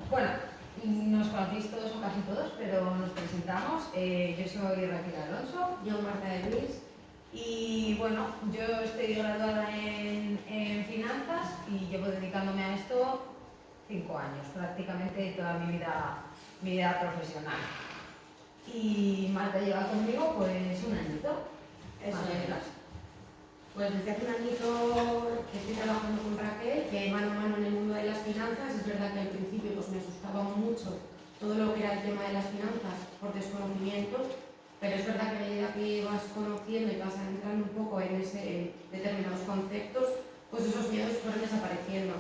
Bueno, nos conocéis todos o casi todos, pero nos presentamos. Yo soy Raquel Alonso. Yo, Marta de Luis. Y bueno, yo estoy graduada en finanzas y llevo dedicándome a esto 5 años, prácticamente toda mi vida profesional. Y Marta lleva conmigo pues un añito. Eso es. Pues desde hace un añito que estoy trabajando con Raquel, que mano a mano en el mundo de las finanzas. Es verdad que al principio pues, me asustaba mucho todo lo que era el tema de las finanzas por desconocimiento, pero es verdad que a medida que vas conociendo y vas entrando un poco en determinados conceptos, pues esos miedos fueron desapareciendo.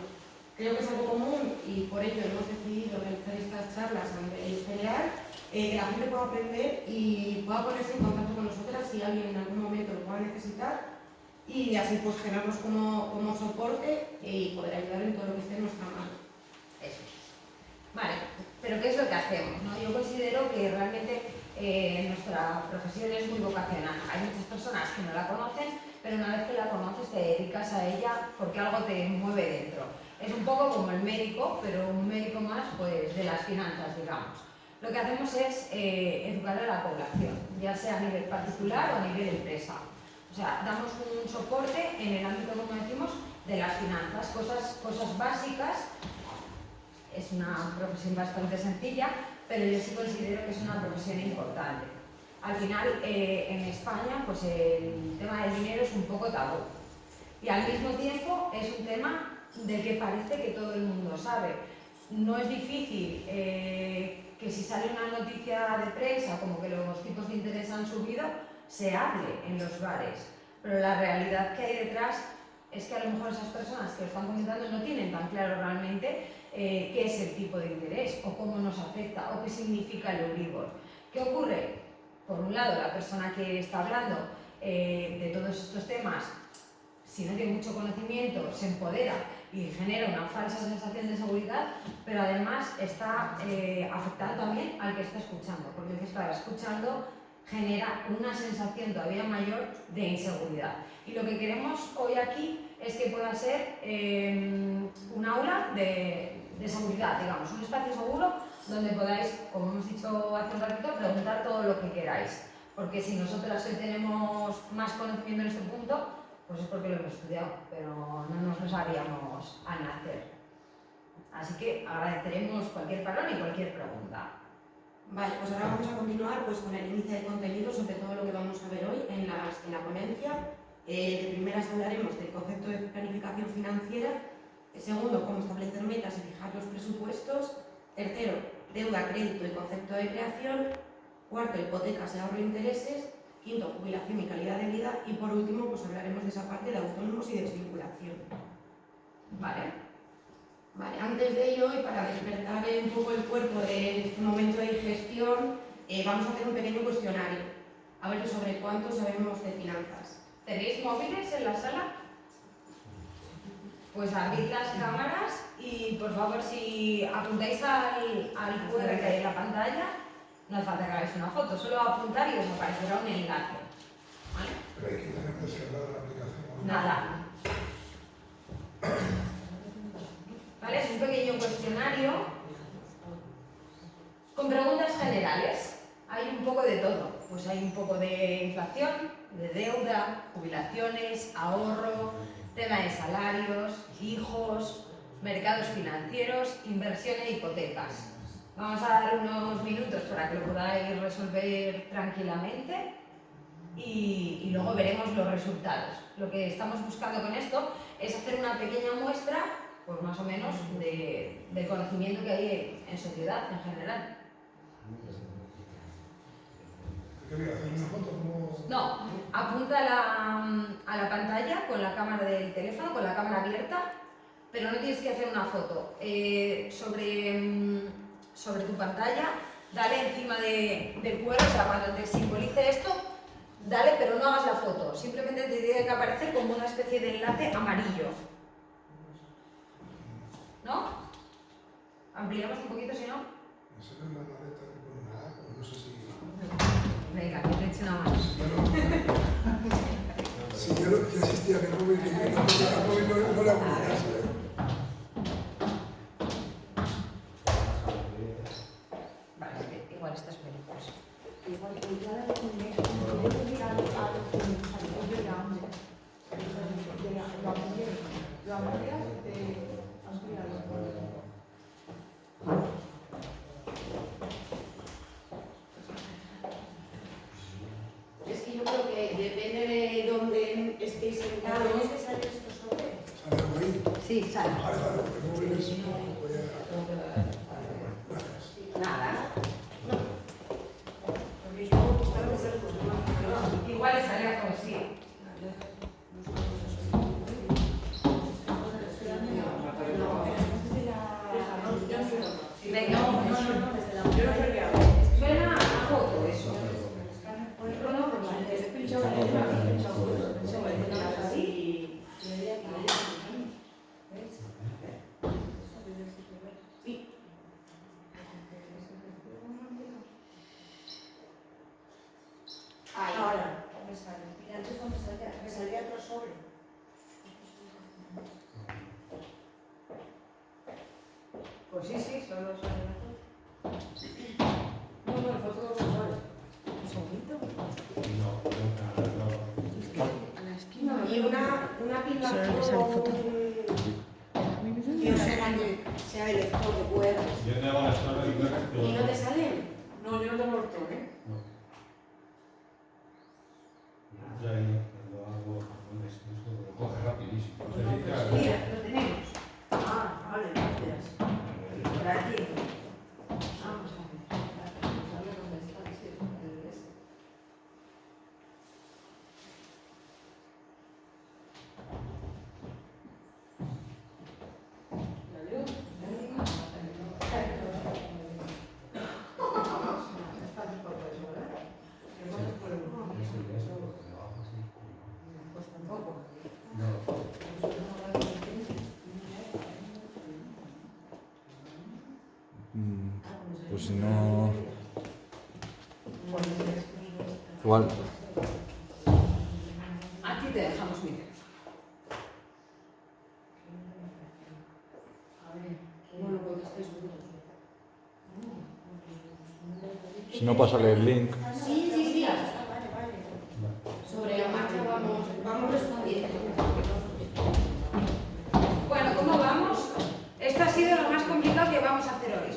Creo que es algo común y por ello hemos decidido realizar estas charlas a nivel general, que la gente pueda aprender y pueda ponerse en contacto con nosotras si alguien en algún momento lo pueda necesitar, y así pues tenernos como soporte y poder ayudar en todo lo que esté en nuestra mano. Eso es. Vale, pero ¿qué es lo que hacemos, no? Yo considero que realmente nuestra profesión es muy vocacional. Hay muchas personas que no la conocen, pero una vez que la conoces te dedicas a ella porque algo te mueve dentro. Es un poco como el médico, pero un médico más pues, de las finanzas, digamos. Lo que hacemos es educar a la población, ya sea a nivel particular o a nivel empresa. O sea, damos un soporte en el ámbito, como decimos, de las finanzas, cosas básicas. Es una profesión bastante sencilla, pero yo sí considero que es una profesión importante. Al final, en España, pues el tema del dinero es un poco tabú. Y al mismo tiempo es un tema del que parece que todo el mundo sabe. No es difícil que si sale una noticia de prensa como que los tipos de interés han subido, se hable en los bares, pero la realidad que hay detrás es que a lo mejor esas personas que lo están comentando no tienen tan claro realmente qué es el tipo de interés o cómo nos afecta o qué significa el Euribor. ¿Qué ocurre? Por un lado, la persona que está hablando de todos estos temas, si no tiene mucho conocimiento, se empodera y genera una falsa sensación de seguridad, pero además está afectando también al que está escuchando, porque el que está escuchando genera una sensación todavía mayor de inseguridad. Y lo que queremos hoy aquí es que pueda ser un aula de seguridad, digamos, un espacio seguro donde podáis, como hemos dicho hace un ratito, preguntar todo lo que queráis. Porque si nosotras hoy tenemos más conocimiento en este punto, pues es porque lo hemos estudiado, pero no nos lo sabíamos al nacer. Así que agradeceremos cualquier parón y cualquier pregunta. Vale, pues ahora vamos a continuar pues, con el índice de contenido sobre todo lo que vamos a ver hoy en la ponencia. De primeras hablaremos del concepto de planificación financiera. Segundo, cómo establecer metas y fijar los presupuestos. Tercero, deuda, crédito y concepto de creación. Cuarto, hipotecas y ahorro de intereses. Quinto, jubilación y calidad de vida. Y por último, pues hablaremos de esa parte de autónomos y desvinculación. Vale. Vale, antes de ello, y para despertar un poco el cuerpo de este momento de digestión, vamos a hacer un pequeño cuestionario. A ver sobre cuánto sabemos de finanzas. ¿Tenéis móviles en la sala? Pues abrid las cámaras y por favor si apuntáis al QR que hay en la pantalla, no hace falta que hagáis una foto, solo apuntar y os aparecerá un enlace. ¿Vale? Pero hay que tener descargada la aplicación, ¿no? Nada. ¿Vale? Es un pequeño cuestionario con preguntas generales. Hay un poco de todo. Pues hay un poco de inflación, de deuda, jubilaciones, ahorro, tema de salarios, hijos, mercados financieros, inversión e hipotecas. Vamos a dar unos minutos para que lo podáis resolver tranquilamente y luego veremos los resultados. Lo que estamos buscando con esto es hacer una pequeña muestra, pues más o menos, del conocimiento que hay en sociedad en general. ¿Qué voy a hacer una foto? No, apunta a la pantalla con la cámara del teléfono, con la cámara abierta, pero no tienes que hacer una foto. Sobre tu pantalla, dale encima del cuero, o sea, cuando te simbolice esto, dale, pero no hagas la foto. Simplemente te tiene que aparecer como una especie de enlace amarillo. ¿No? Ampliamos un poquito, si no. Eso no es la maleta que pone una A, pero no sé si... Venga, que te eche una mano. Si yo insistía en el móvil, que yo no la comunicase. Sara. Vale, porque el móvil es un poco ya... Gracias. Nada. Igual le sale a sí. Venga, no, yo no sabía. Suena a foto eso. Ahora, me sale. Mira, antes cuando me salía otro sobre. Pues sí, solo sale la foto. No, la foto no sale. Un segundito. A la esquina. Y una pila Solo le sale foto. Yo sea el lector de cuerdas. Yo te hago las tablas y cuerdas, ¿Y no te salen? No, yo no tengo lector, ¿eh? No. Ya ahí cuando hago japones, esto lo coge rapidísimo. No se dedica a... Mira, lo tenemos. Ah, vale, gracias. Por aquí. Vamos a ver. ¿Sabes dónde está el este? ¿La leo? Pues tampoco. Pues si no... Igual. Aquí te dejamos mi teléfono. Bueno, cuando estés juntos. Si no, pásale el link. Sí. Sobre la marcha vamos respondiendo. Bueno, ¿cómo vamos? Esto ha sido lo más complicado que vamos a hacer hoy.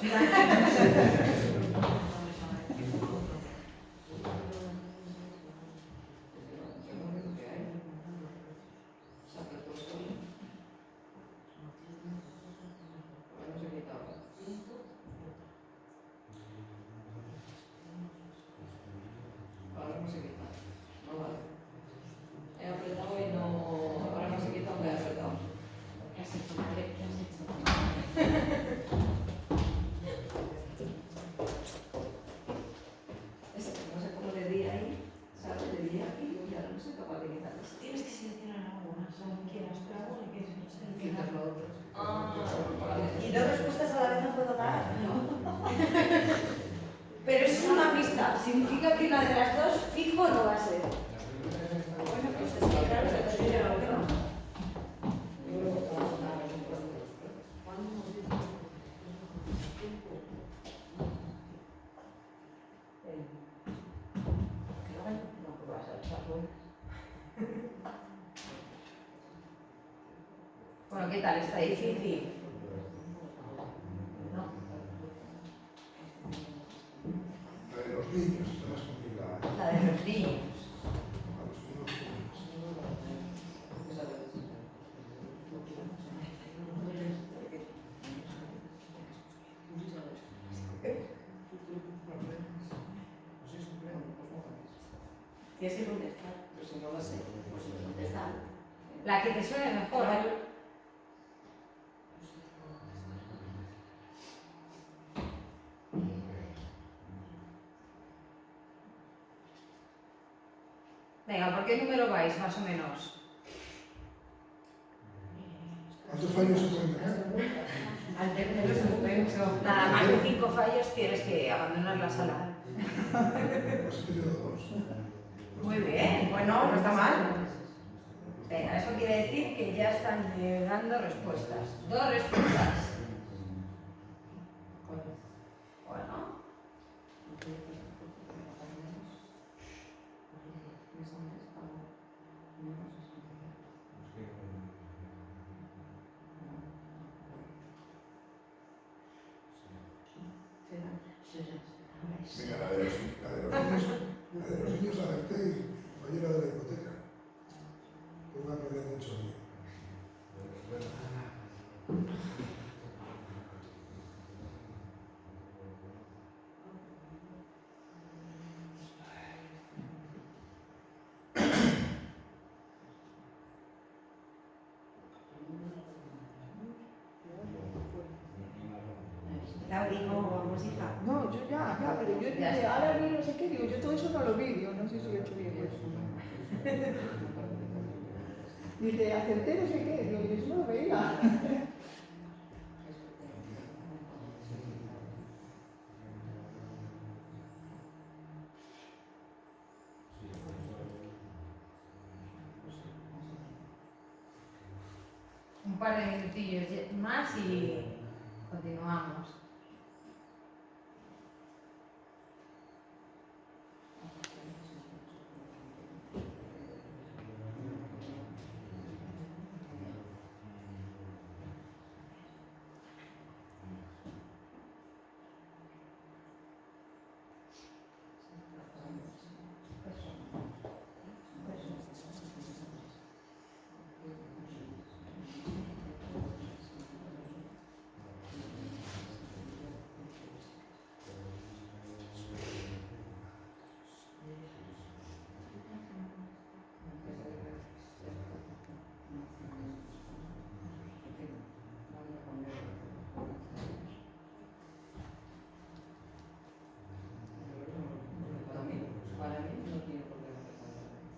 He apretado y no... Ahora no se quita, me he apretado. ¿Qué has hecho, madre? ¿Qué has hecho? Es que no sé cómo le di ahí, ¿sabes? Le di aquí y ahora no soy capaz de quitar eso. Tienes que seleccionar algo más, o no quieras, pero algo le quieres Quitas lo otro. Ah, Y dos respuestas a la vez no puedo dar. Pero eso es una pista. Significa que una de las dos fijo no va a ser. Bueno, pues es que claro, se te viene la otra. Bueno, ¿qué tal? ¿Está difícil? No. La de los niños es la más complicada. La de los niños. A los niños Tienes que contestar, pero si no lo sé, pues contestar. La que te suene mejor. Venga, ¿por qué número vais, más o menos? ¿Cuántos fallos se pueden tener? al tercero suspenso. Nada más de 5 fallos tienes que abandonar la sala. Pues he tenido dos. Muy bien. Bueno, no está mal. Venga, eso quiere decir que ya están llegando respuestas. 2 respuestas. Bueno. Venga, la de los niños acerté y fallé la de la hipoteca. Tengo que aprender mucho. Lauri, ¿cómo vamos, hija? No, yo ya, pero yo Ya dije, está. ahora vi no sé qué, digo, yo todo eso no lo vi, digo, no sé si lo he hecho bien eso. Dice, acerté no sé qué, digo, yo eso no lo veía. Un par de minutillos más y continuamos. Para mí no tiene por qué no responder.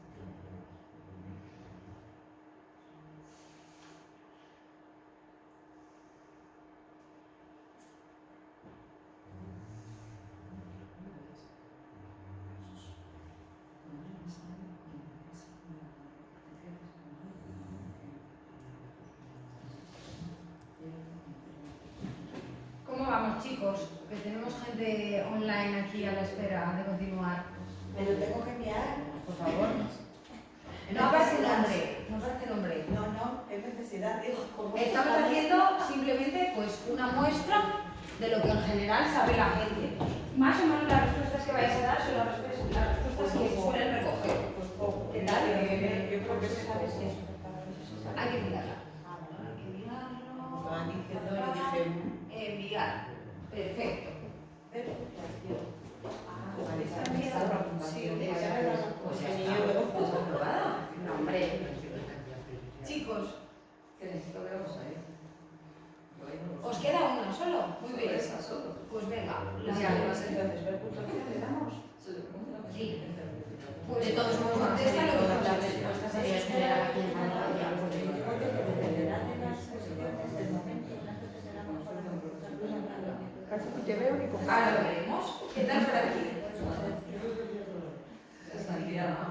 ¿Cómo vamos, chicos? Que tenemos gente online aquí a la espera de continuar. ¿Me lo tengo que enviar? Por favor. No aparece nombre, no aparece nombre. No, no, qué necesidad, digo. ¿Cómo Estamos está? haciendo simplemente pues una muestra de lo que en general sabe la gente. Más o menos las respuestas que vais a dar son las respuestas que se suelen recoger. Pues poco. ¿Qué tal? Yo creo que se sabe si es. Hay que mirarla. Hay que mirarlo. Estaban diciendo y dije, Enviar. Perfecto. vale, ¿Está enviado? Sí, Pues ya ni está. yo. Pues aprobada. No, hombre. Chicos, Que necesito ver vamos a ir. ¿os queda una solo? Muy bien. Esa solo. Pues venga. Y la si llamo. además entonces ver puntuación le damos. Sí. Pues de todos modos contesta lo que Todas las conteste. respuestas serían generar aquí en pantalla. Casi ni te veo ni con Ahora lo veremos. ¿Qué tal por aquí? Está liada.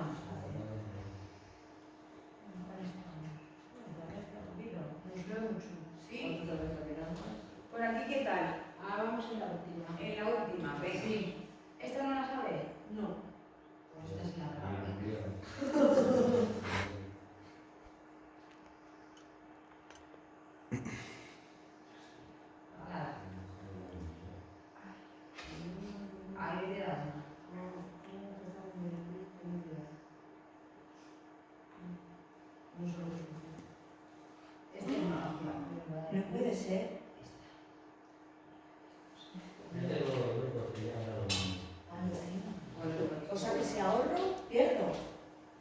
¿Sí? ¿Por aquí qué tal? Ah, vamos en la última. En la última, ¿ves? Sí. ¿Esta no la sabe? No. Pues esta es la grave. Nada. Ahí le das. Este no. No puede ser. O sea que si ahorro, pierdo.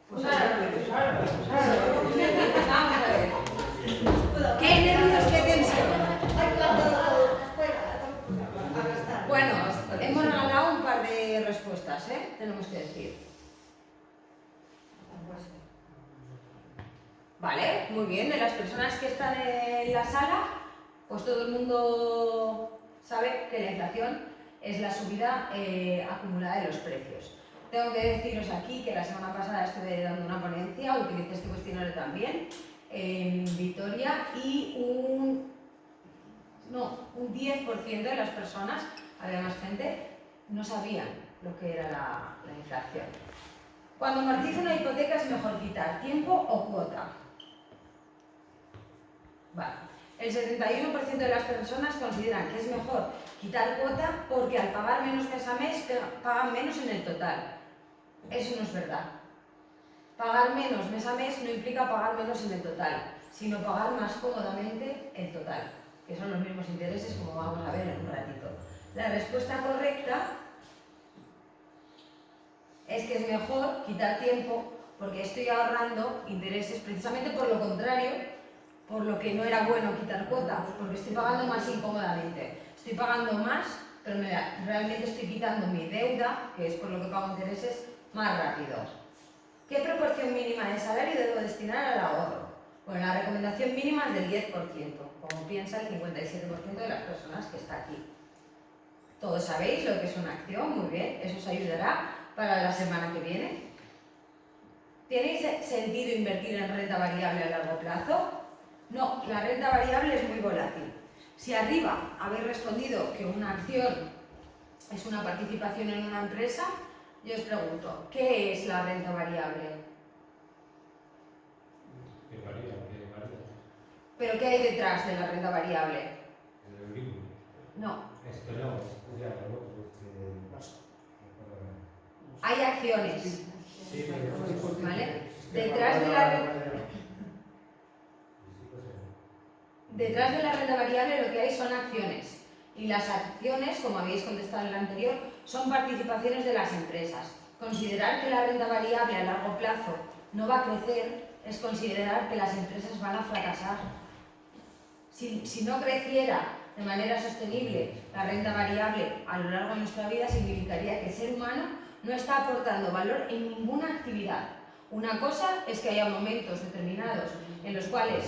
Pues ahora lo ves, ahora lo ves, ahora lo ves. Vamos a ver. ¡Qué nervios, qué tensión! Bueno, hemos regalado un par de respuestas, ¿eh? Tenemos que decir. Vale, muy bien. De las personas que están en la sala, pues todo el mundo sabe que la inflación es la subida acumulada de los precios. Tengo que deciros aquí que la semana pasada estuve dando una ponencia, utilicé este cuestionario también, en Vitoria, y un 10% de las personas, había más gente, no sabían lo que era la inflación. Cuando amortiza una hipoteca es mejor quitar tiempo o cuota. Vale. El 71% de las personas consideran que es mejor quitar cuota porque al pagar menos mes a mes pagan menos en el total. Eso no es verdad. Pagar menos mes a mes no implica pagar menos en el total, sino pagar más cómodamente el total, que son los mismos intereses como vamos a ver en un ratito. La respuesta correcta es que es mejor quitar tiempo porque estoy ahorrando intereses precisamente por lo contrario, por lo que no era bueno quitar cuota, porque estoy pagando más incómodamente. estoy pagando más, pero realmente estoy quitando mi deuda, que es por lo que pago intereses, más rápido. ¿Qué proporción mínima de salario debo destinar al ahorro? Bueno, la recomendación mínima es del 10%, como piensa el 57% de las personas que está aquí. Todos sabéis lo que es una acción, muy bien, eso os ayudará para la semana que viene. ¿Tenéis sentido invertir en renta variable a largo plazo? No, la renta variable es muy volátil. Si arriba habéis respondido que una acción es una participación en una empresa, yo os pregunto, ¿qué es la renta variable? Que varía, que varía. ¿Pero qué hay detrás de la renta variable? El Euribor. No, Es que no, ya, luego, hay acciones. sí, pero ¿Vale? Detrás de la renta variable lo que hay son acciones. Y las acciones, como habéis contestado en la anterior, son participaciones de las empresas. Considerar que la renta variable a largo plazo no va a crecer es considerar que las empresas van a fracasar. Si no creciera de manera sostenible la renta variable a lo largo de nuestra vida, significaría que el ser humano no está aportando valor en ninguna actividad. Una cosa es que haya momentos determinados en los cuales,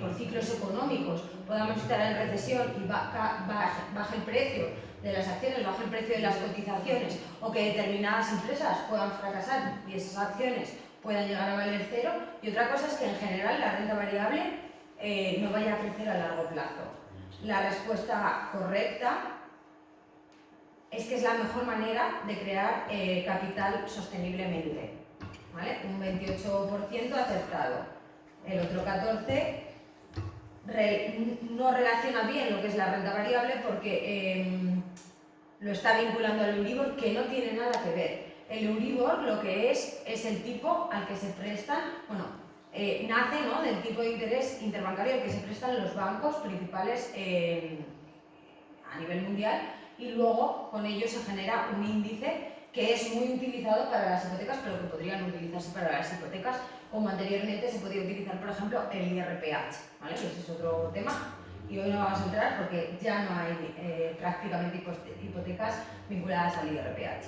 por ciclos económicos, podamos estar en recesión y baje el precio de las acciones, baje el precio de las cotizaciones, o que determinadas empresas puedan fracasar y esas acciones puedan llegar a valer cero. Y otra cosa es que en general la renta variable no vaya a crecer a largo plazo. La respuesta correcta es que es la mejor manera de crear capital sosteniblemente. ¿Vale? Un 28% acertado. El otro 14% no relaciona bien lo que es la renta variable porque lo está vinculando al Euribor, que no tiene nada que ver. El Euribor lo que es el tipo al que se prestan, bueno, nace, ¿no?, del tipo de interés interbancario al que se prestan los bancos principales a nivel mundial, y luego con ello se genera un índice que es muy utilizado para las hipotecas, pero que podrían utilizarse para las hipotecas, como anteriormente se podía utilizar, por ejemplo, el IRPH, ¿vale? Que ese es otro tema, y hoy no vamos a entrar porque ya no hay prácticamente hipotecas vinculadas al IRPH.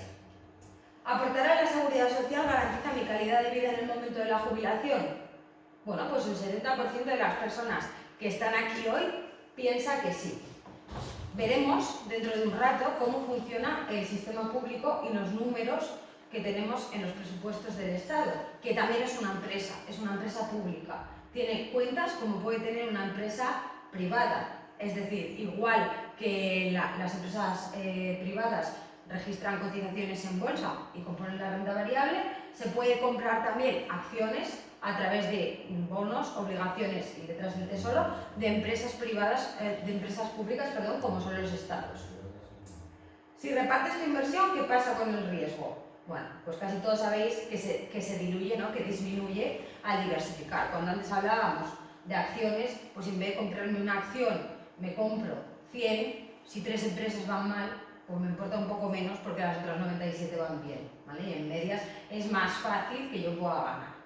¿Aportar a la seguridad social garantiza mi calidad de vida en el momento de la jubilación? Bueno, pues el 70% de las personas que están aquí hoy piensa que sí. Veremos dentro de un rato cómo funciona el sistema público y los números que tenemos en los presupuestos del Estado, que también es una empresa pública. Tiene cuentas como puede tener una empresa privada, es decir, igual que las empresas privadas registran cotizaciones en bolsa y componen la renta variable, se puede comprar también acciones a través de bonos, obligaciones y letras del tesoro de empresas privadas, de empresas públicas, perdón, como son los estados. Si repartes tu inversión, ¿qué pasa con el riesgo? Bueno, pues casi todos sabéis que se diluye, ¿no?, que disminuye al diversificar. Cuando antes hablábamos de acciones, pues en vez de comprarme una acción, me compro 100, si 3 empresas van mal, pues me importa un poco menos porque las otras 97 van bien, ¿vale? Y en medias es más fácil que yo pueda ganar.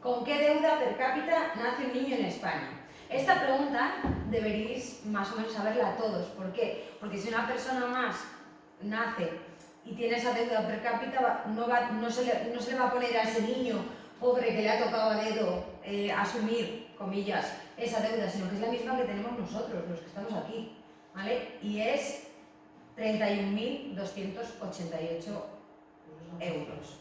¿Con qué deuda per cápita nace un niño en España? Esta pregunta deberíais más o menos saberla todos. ¿Por qué? Porque si una persona más nace y tiene esa deuda per cápita, no se le va a poner a ese niño pobre que le ha tocado a dedo asumir, comillas, esa deuda, sino que es la misma que tenemos nosotros, los que estamos aquí, ¿vale? Y es 31.288 euros.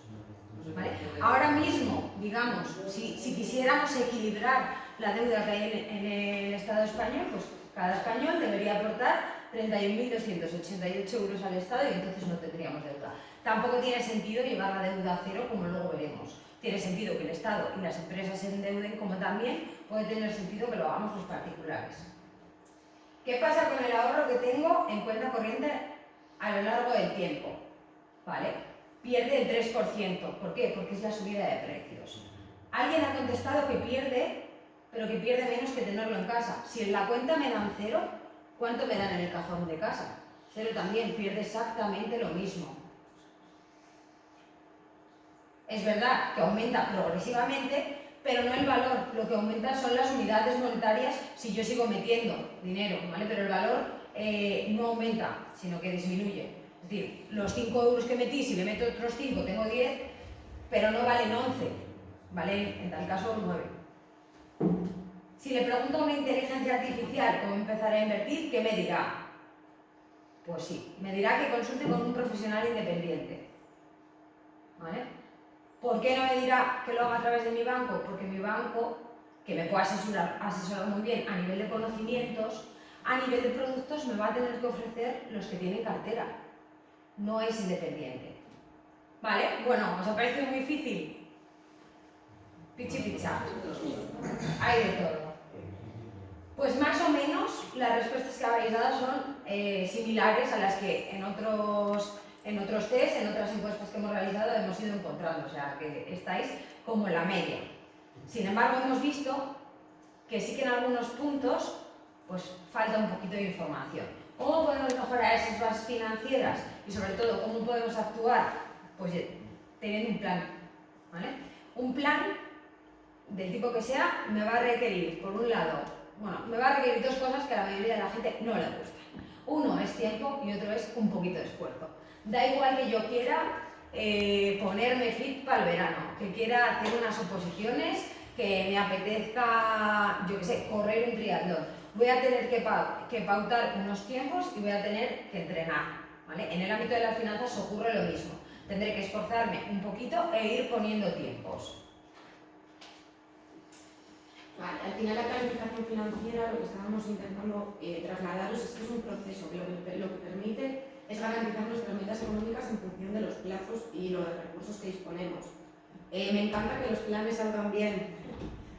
¿Vale? Ahora mismo, digamos, si quisiéramos equilibrar la deuda que hay en el Estado español, pues cada español debería aportar 31.288 euros al Estado y entonces no tendríamos deuda. Tampoco tiene sentido llevar la deuda a cero, como luego veremos. Tiene sentido que el Estado y las empresas se endeuden, como también puede tener sentido que lo hagamos los particulares. ¿Qué pasa con el ahorro que tengo en cuenta corriente a lo largo del tiempo? ¿Vale? Pierde el 3%. ¿Por qué? Porque es la subida de precios. Alguien ha contestado que pierde, pero que pierde menos que tenerlo en casa. Si en la cuenta me dan 0, ¿cuánto me dan en el cajón de casa? 0 también, pierde exactamente lo mismo. Es verdad que aumenta progresivamente, pero no el valor. Lo que aumenta son las unidades monetarias si yo sigo metiendo dinero, ¿vale? Pero el valor no aumenta, sino que disminuye. Es decir, los 5 euros que metí, si le meto otros 5, tengo 10, pero no valen 11, valen en tal caso 9. Si le pregunto a una inteligencia artificial cómo empezar a invertir, ¿qué me dirá? Pues sí, me dirá que consulte con un profesional independiente, ¿vale? ¿Por qué no me dirá que lo haga a través de mi banco? Porque mi banco, que me puede asesorar muy bien a nivel de conocimientos, a nivel de productos me va a tener que ofrecer los que tienen cartera. No es independiente. ¿Vale? Bueno, ¿os ha parecido muy difícil? Pichi picha. Hay de todo. Pues más o menos las respuestas que habéis dado son similares a las que en otros test, en otras encuestas que hemos realizado hemos ido encontrando, o sea que estáis como en la media. Sin embargo, hemos visto que sí que en algunos puntos pues falta un poquito de información. ¿Cómo podemos mejorar esas bases financieras? Y sobre todo, ¿cómo podemos actuar? Pues teniendo un plan, ¿vale? Un plan del tipo que sea me va a requerir, por un lado, me va a requerir 2 cosas que a la mayoría de la gente no le gustan. Uno es tiempo y otro es un poquito de esfuerzo. Da igual que yo quiera ponerme fit para el verano, que quiera hacer unas oposiciones, que me apetezca, yo qué sé, correr un triatlón. Voy a tener que pautar unos tiempos y voy a tener que entrenar, ¿vale? En el ámbito de las finanzas ocurre lo mismo. Tendré que esforzarme un poquito e ir poniendo tiempos. Vale, al final la planificación financiera lo que estábamos intentando trasladaros es que es un proceso que lo que permite es garantizar nuestras metas económicas en función de los plazos y los recursos que disponemos. Me encanta que los planes salgan bien,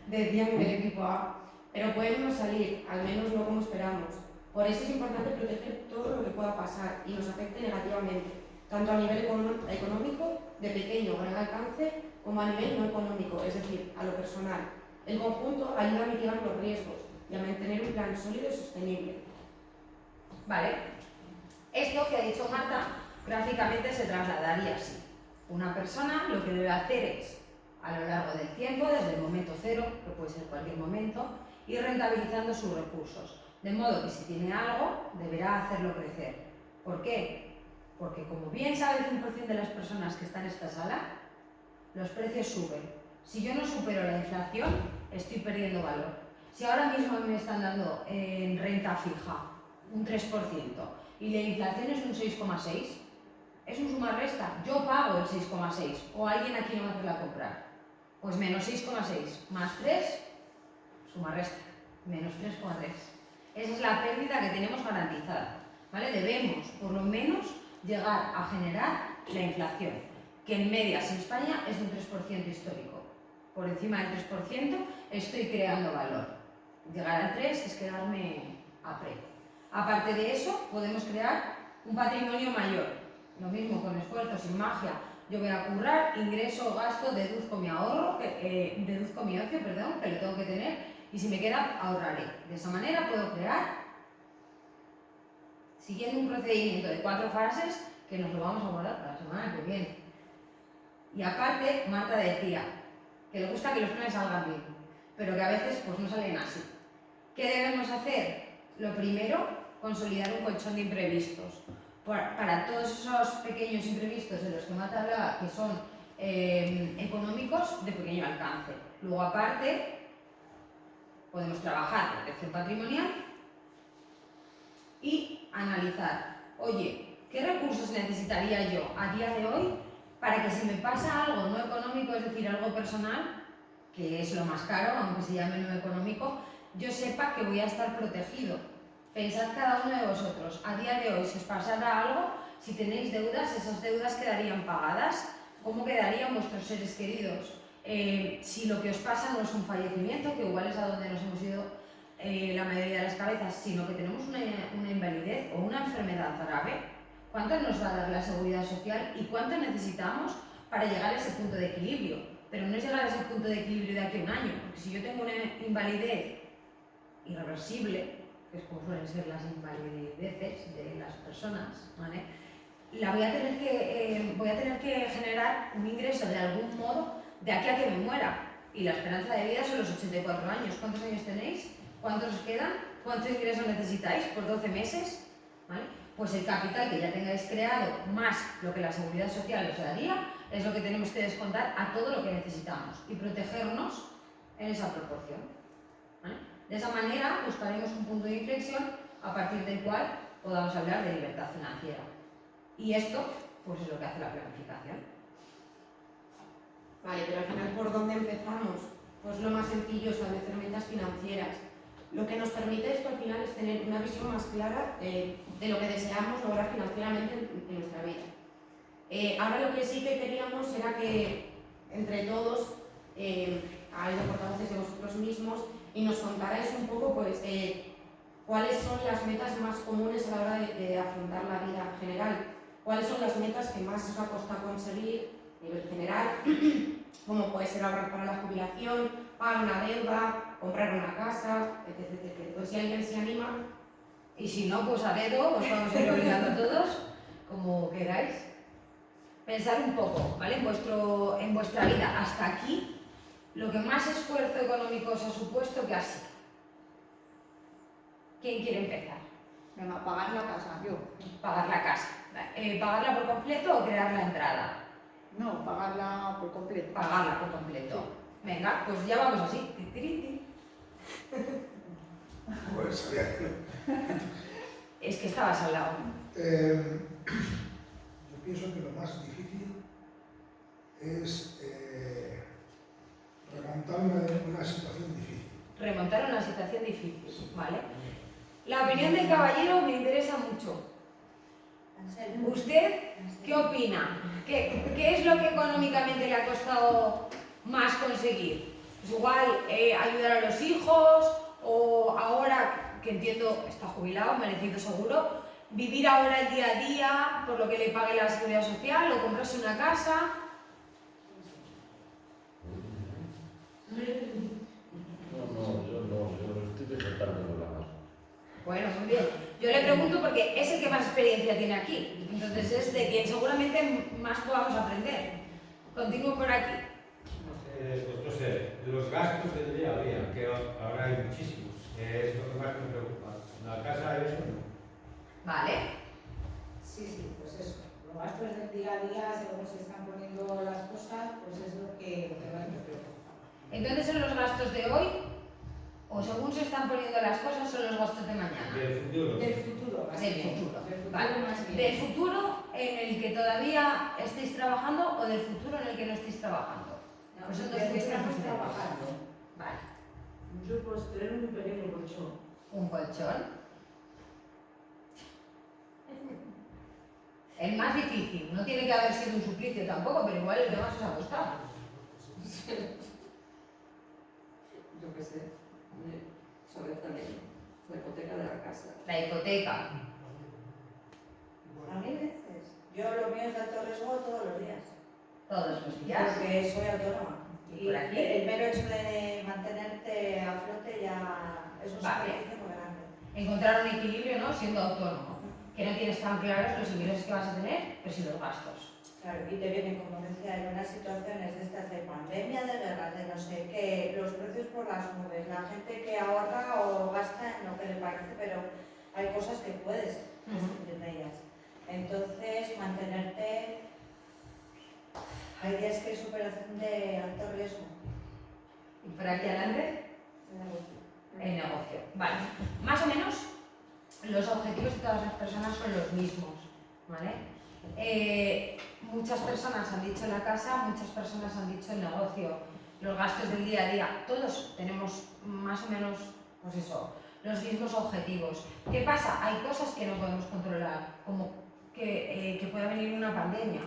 decían del equipo A, pero pueden no salir, al menos no como esperamos. Por eso es importante proteger todo lo que pueda pasar y nos afecte negativamente, tanto a nivel económico, de pequeño o gran alcance, como a nivel no económico, es decir, a lo personal. El conjunto ayuda a mitigar los riesgos y a mantener un plan sólido y sostenible. Vale. Esto que ha dicho Marta, gráficamente se trasladaría así. Una persona lo que debe hacer es, a lo largo del tiempo, desde el momento 0, que puede ser cualquier momento, ir rentabilizando sus recursos. De modo que si tiene algo, deberá hacerlo crecer. ¿Por qué? Porque como bien sabe el 100% de las personas que están en esta sala, los precios suben. Si yo no supero la inflación, estoy perdiendo valor. Si ahora mismo me están dando en renta fija un 3% y la inflación es un 6,6%, es un suma-resta. Yo pago el 6,6% o alguien aquí no va a hacerla comprar. Pues menos 6,6 más 3, suma-resta, menos 3,3. Esa es la pérdida que tenemos garantizada, ¿vale? Debemos, por lo menos, llegar a generar la inflación, que en medias en España es un 3% histórico. Por encima del 3% estoy creando valor. Llegar al 3 es quedarme a pre. Aparte de eso, podemos crear un patrimonio mayor. Lo mismo con esfuerzo, sin magia. Yo voy a currar, ingreso, gasto, deduzco mi ahorro, deduzco mi ocio, perdón, que lo tengo que tener, y si me queda, ahorraré. De esa manera puedo crear, siguiendo un procedimiento de 4 fases, que nos lo vamos a guardar para la semana que viene. Y aparte, Marta decía que le gusta que los planes salgan bien, pero que a veces pues no salen así. ¿Qué debemos hacer? Lo primero, consolidar un colchón de imprevistos. Para todos esos pequeños imprevistos de los que Marta hablaba, que son económicos, de pequeño alcance. Luego, aparte, podemos trabajar protección patrimonial y analizar, oye, ¿qué recursos necesitaría yo a día de hoy para que si me pasa algo no económico, es decir, algo personal, que es lo más caro, aunque se llame no económico, yo sepa que voy a estar protegido? Pensad cada uno de vosotros, a día de hoy, si os pasara algo, si tenéis deudas, esas deudas quedarían pagadas. ¿Cómo quedarían vuestros seres queridos? Si lo que os pasa no es un fallecimiento, que igual es a donde nos hemos ido la mayoría de las cabezas, sino que tenemos una invalidez o una enfermedad grave, ¿cuánto nos va a dar la seguridad social y cuánto necesitamos para llegar a ese punto de equilibrio? Pero no es llegar a ese punto de equilibrio de aquí a un año, porque si yo tengo una invalidez irreversible, que es como suelen ser las invalideces de las personas, ¿vale? Voy a tener que generar un ingreso de algún modo de aquí a que me muera. y la esperanza de vida son los 84 años. ¿Cuántos años tenéis? ¿Cuántos os quedan? ¿Cuántos ingresos necesitáis por 12 meses? ¿Vale? Pues el capital que ya tengáis creado más lo que la seguridad social os daría es lo que tenemos que descontar a todo lo que necesitamos y protegernos en esa proporción. ¿Vale? De esa manera buscaremos un punto de inflexión a partir del cual podamos hablar de libertad financiera. Y esto pues es lo que hace la planificación. Vale, pero al final, ¿por dónde empezamos? Pues lo más sencillo, establecer metas financieras. Lo que nos permite esto al final es tener una visión más clara de lo que deseamos lograr financieramente en nuestra vida. Ahora lo que sí que queríamos era que entre todos, hay portavoces de vosotros mismos, y nos contarais un poco pues, cuáles son las metas más comunes a la hora de afrontar la vida en general. Cuáles son las metas que más os ha costado conseguir a nivel general, como puede ser ahorrar para la jubilación, pagar una deuda, comprar una casa, etc. Pues si alguien se anima. Y si no, pues a dedo, os vamos a ir obligando a todos, como queráis. Pensar un poco, ¿vale? En vuestra vida hasta aquí, lo que más esfuerzo económico os ha supuesto, ¿qué ha sido? ¿Quién quiere empezar? Venga, pagar la casa, yo. Pagar la casa. ¿Pagarla por completo o crear la entrada? No, pagarla por completo. Pagarla por completo. Venga, pues ya vamos así. Titiriti. Pues sabía que Es que estabas al lado. yo pienso que lo más difícil es remontar una situación difícil. Remontar una situación difícil, ¿vale? La opinión del caballero me interesa mucho. ¿Usted qué opina? ¿Qué es lo que económicamente le ha costado más conseguir? Pues igual ayudar a los hijos, o ahora, que entiendo está jubilado, merecido seguro, vivir ahora el día a día por lo que le pague la seguridad social, o comprarse una casa. Yo estoy disfrutando con la casa. Bueno, muy bien. Yo le pregunto porque es el que más experiencia tiene aquí. Entonces es de quien seguramente más podamos aprender. Continúo por aquí. Pues no sé, los gastos del día a día, que ahora hay muchísimos, es lo que más me preocupa. La casa, eso no. Vale. Sí, pues eso. Los gastos del día a día, según se están poniendo las cosas, pues es lo que más me preocupa. Entonces son los gastos de hoy, o según se están poniendo las cosas, son los gastos de mañana. Del futuro. Del futuro, más Del bien. futuro. Del futuro Vale. más bien. ¿Del futuro en el que todavía estéis trabajando o del futuro en el que no estéis trabajando? No, Pues son dos del que cuestiones estamos diferentes. trabajando. Vale. Yo puedo tener un pequeño colchón. Un colchón. El más difícil, no tiene que haber sido un suplicio tampoco, pero igual el que más os ha costado. Yo qué sé, saber también la hipoteca de la casa. La hipoteca. A mí veces. Yo lo mío es de alto riesgo todos los días. Todos los días. Porque soy autónoma. ¿Y por aquí? el mero hecho de mantenerte a flote ya es un Vale. sacrificio muy grande. Encontrar un equilibrio, ¿no? Siendo autónomo. Que no tienes tan claros los ingresos que vas a tener, pero sí los gastos. Claro, y te vienen, como decía, en unas situaciones de estas de pandemia, de guerra, de no sé qué, los precios por las nubes, la gente que ahorra o gasta en lo que le parece, pero hay cosas que puedes prescindir de ellas. Entonces, mantenerte, hay días que es superación de alto riesgo. Y por aquí adelante, el negocio. Vale. Más o menos, los objetivos de todas las personas son los mismos, ¿vale? Muchas personas han dicho la casa, muchas personas han dicho el negocio, los gastos del día a día. Todos tenemos más o menos, pues eso, los mismos objetivos. ¿Qué pasa? Hay cosas que no podemos controlar, como que pueda venir una pandemia.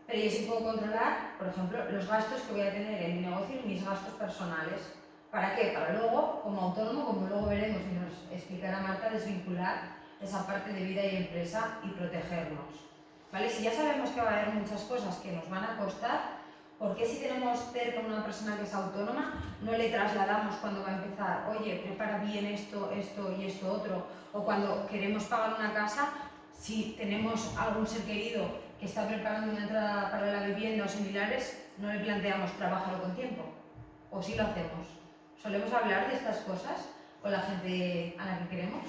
Pero yo sí puedo controlar, por ejemplo, los gastos que voy a tener en mi negocio y mis gastos personales. ¿Para qué? Para luego, como autónomo, como luego veremos y nos explicará Marta, desvincular esa parte de vida y empresa y protegernos. ¿Vale? Si ya sabemos que va a haber muchas cosas que nos van a costar, ¿por qué si tenemos cerca una persona que es autónoma no le trasladamos cuando va a empezar, oye, prepara bien esto, esto y esto otro? O cuando queremos pagar una casa, si tenemos algún ser querido que está preparando una entrada para la vivienda o similares, no le planteamos trabájalo con tiempo. ¿O sí lo hacemos? ¿Solemos hablar de estas cosas con la gente a la que queremos?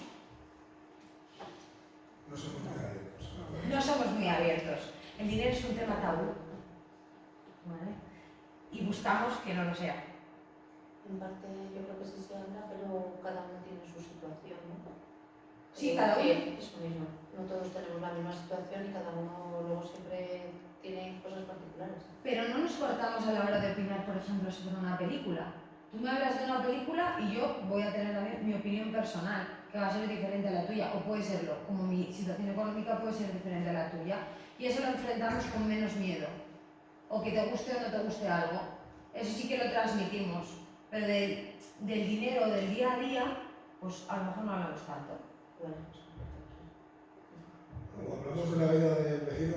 No somos muy abiertos. No somos muy abiertos. El dinero es un tema tabú, ¿vale? Y buscamos que no lo sea. En parte yo creo que sí se habla, pero cada uno tiene su situación, ¿no? Sí, cada uno. Eso mismo. No todos tenemos la misma situación y cada uno luego siempre tiene cosas particulares. Pero no nos cortamos a la hora de opinar, por ejemplo, sobre una película. Tú me hablas de una película y yo voy a tener también mi opinión personal, que va a ser diferente a la tuya, o puede serlo, como mi situación económica puede ser diferente a la tuya. Y eso lo enfrentamos con menos miedo. O que te guste o no te guste algo. Eso sí que lo transmitimos. Pero del dinero, del día a día, pues a lo mejor no hablamos tanto. Bueno, Como hablamos de la vida del vecino,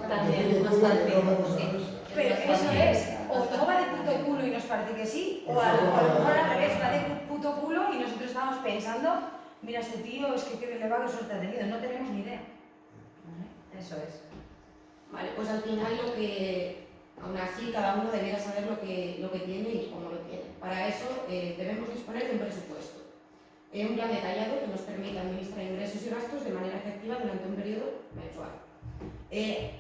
también es bastante, Pero eso es, o no va de puto culo y nos parece que sí, o a lo mejor al revés, va de puto culo y nosotros estamos pensando, mira, este tío es que le va, que suerte ha tenido, no tenemos ni idea. ¿Vale? Eso es. Vale, pues al final lo que, aún así, cada uno debiera saber lo que tiene y cómo lo tiene. Para eso debemos disponer de un presupuesto. Un plan detallado que nos permita administrar ingresos y gastos de manera efectiva durante un periodo mensual.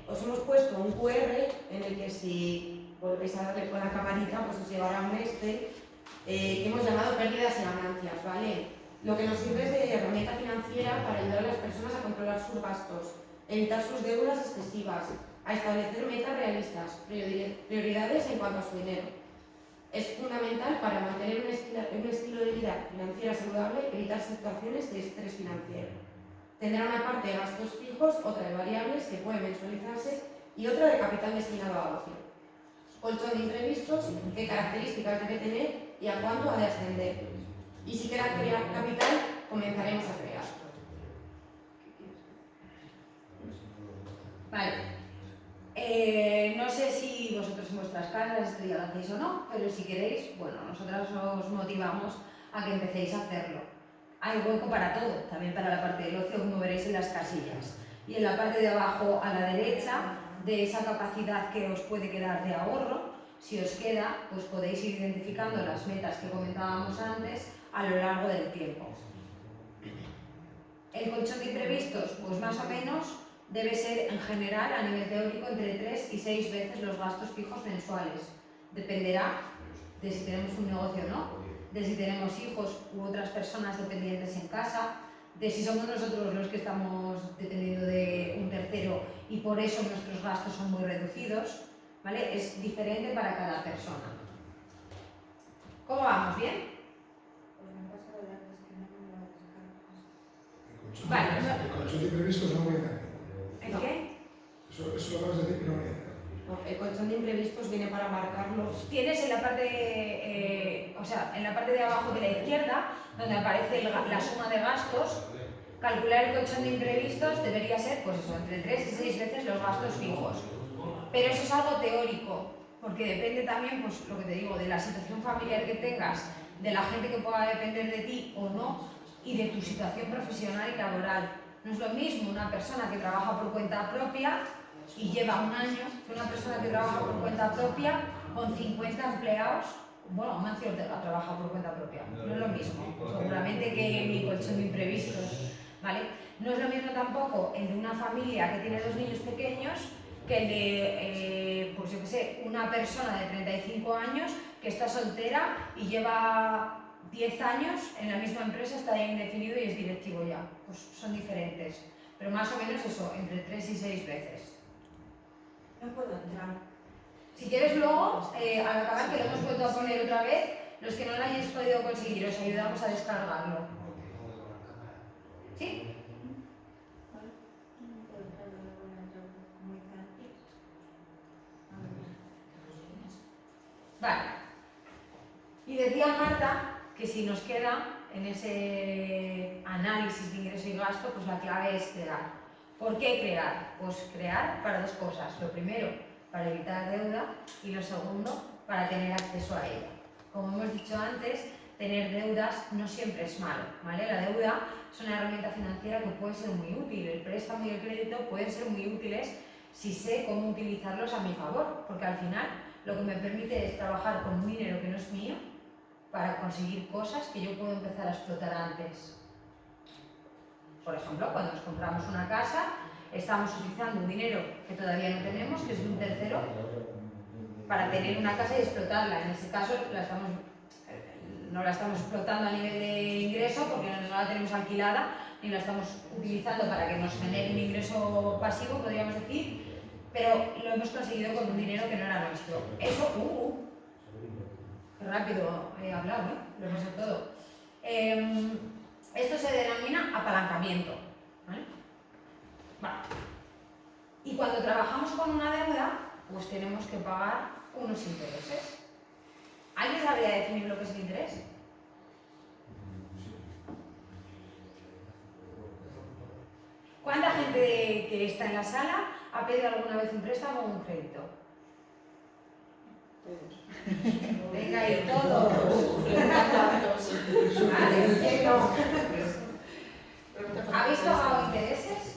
Os hemos puesto un QR en el que si volvéis a darle con la camarita, pues os llevará un Excel que hemos llamado pérdidas y ganancias, ¿vale? Lo que nos sirve es de herramienta financiera para ayudar a las personas a controlar sus gastos, evitar sus deudas excesivas, a establecer metas realistas, prioridades en cuanto a su dinero. Es fundamental para mantener un estilo de vida financiera saludable, evitar situaciones de estrés financiero. Tendrá una parte de gastos fijos, otra de variables que puede mensualizarse y otra de capital destinado a ocio. Colchón de imprevistos, qué características debe tener y a cuánto ha de ascender. Y si queda crear capital, comenzaremos a crear. Vale. No sé si vosotros en vuestras casas esto ya lo hacéis o no, pero si queréis, bueno, nosotras os motivamos a que empecéis a hacerlo. Hay hueco para todo, también para la parte del ocio, como veréis en las casillas. Y en la parte de abajo a la derecha, de esa capacidad que os puede quedar de ahorro, si os queda, pues podéis ir identificando las metas que comentábamos antes a lo largo del tiempo. El colchón de imprevistos, pues más o menos debe ser en general a nivel teórico entre 3 y 6 veces los gastos fijos mensuales. Dependerá de si tenemos un negocio o no, de si tenemos hijos u otras personas dependientes en casa, de si somos nosotros los que estamos dependiendo de un tercero y por eso nuestros gastos son muy reducidos, ¿vale? Es diferente para cada persona. ¿Cómo vamos? ¿Bien? Pues me pasa lo de antes que no me lo descargas. Vale, el colchón de imprevistos no voy a entender. ¿El qué? Eso lo acabas de decir que no voy a entender. No, el colchón de imprevistos viene para marcarlos. Tienes en la parte, en la parte de abajo de la izquierda, donde aparece la suma de gastos, calcular el colchón de imprevistos debería ser, pues eso, entre 3 y 6 veces los gastos fijos. Pero eso es algo teórico, porque depende también, pues lo que te digo, de la situación familiar que tengas, de la gente que pueda depender de ti o no, y de tu situación profesional y laboral. No es lo mismo una persona que trabaja por cuenta propia y lleva un año que una persona que trabaja por cuenta propia con 50 empleados. Bueno, Amancio Ortega trabaja por cuenta propia, no es lo mismo, seguramente que mi colchón de imprevistos, ¿vale? No es lo mismo tampoco el de una familia que tiene 2 niños pequeños que el de, pues yo qué sé, una persona de 35 años que está soltera y lleva 10 años en la misma empresa, está indefinido y es directivo ya. Pues son diferentes, pero más o menos eso, entre 3 y 6 veces. No puedo entrar. Si quieres luego, al acabar, que lo hemos vuelto a poner otra vez, los que no lo hayáis podido conseguir, os ayudamos a descargarlo. ¿Sí? Vale. Y decía Marta que si nos queda en ese análisis de ingreso y gasto, pues la clave es crear. ¿Por qué crear? Pues crear para 2 cosas. Lo primero, para evitar deuda y lo segundo, para tener acceso a ella. Como hemos dicho antes, tener deudas no siempre es malo, ¿vale? La deuda es una herramienta financiera que puede ser muy útil. El préstamo y el crédito pueden ser muy útiles si sé cómo utilizarlos a mi favor, porque al final lo que me permite es trabajar con un dinero que no es mío para conseguir cosas que yo puedo empezar a explotar antes. Por ejemplo, cuando nos compramos una casa, estamos utilizando un dinero que todavía no tenemos, que es de un tercero, para tener una casa y explotarla. En este caso no la estamos explotando a nivel de ingreso porque no la tenemos alquilada ni la estamos utilizando para que nos genere un ingreso pasivo, podríamos decir, pero lo hemos conseguido con un dinero que no era nuestro. Eso, qué rápido he hablado, ¿eh? Lo he pasado todo. Esto se denomina apalancamiento, ¿vale? Vale. Y cuando trabajamos con una deuda, pues tenemos que pagar unos intereses. ¿Alguien sabría definir lo que es el interés? ¿Cuánta gente que está en la sala ha pedido alguna vez un préstamo o un crédito? Venga ahí, todos. ¿Habéis pagado intereses?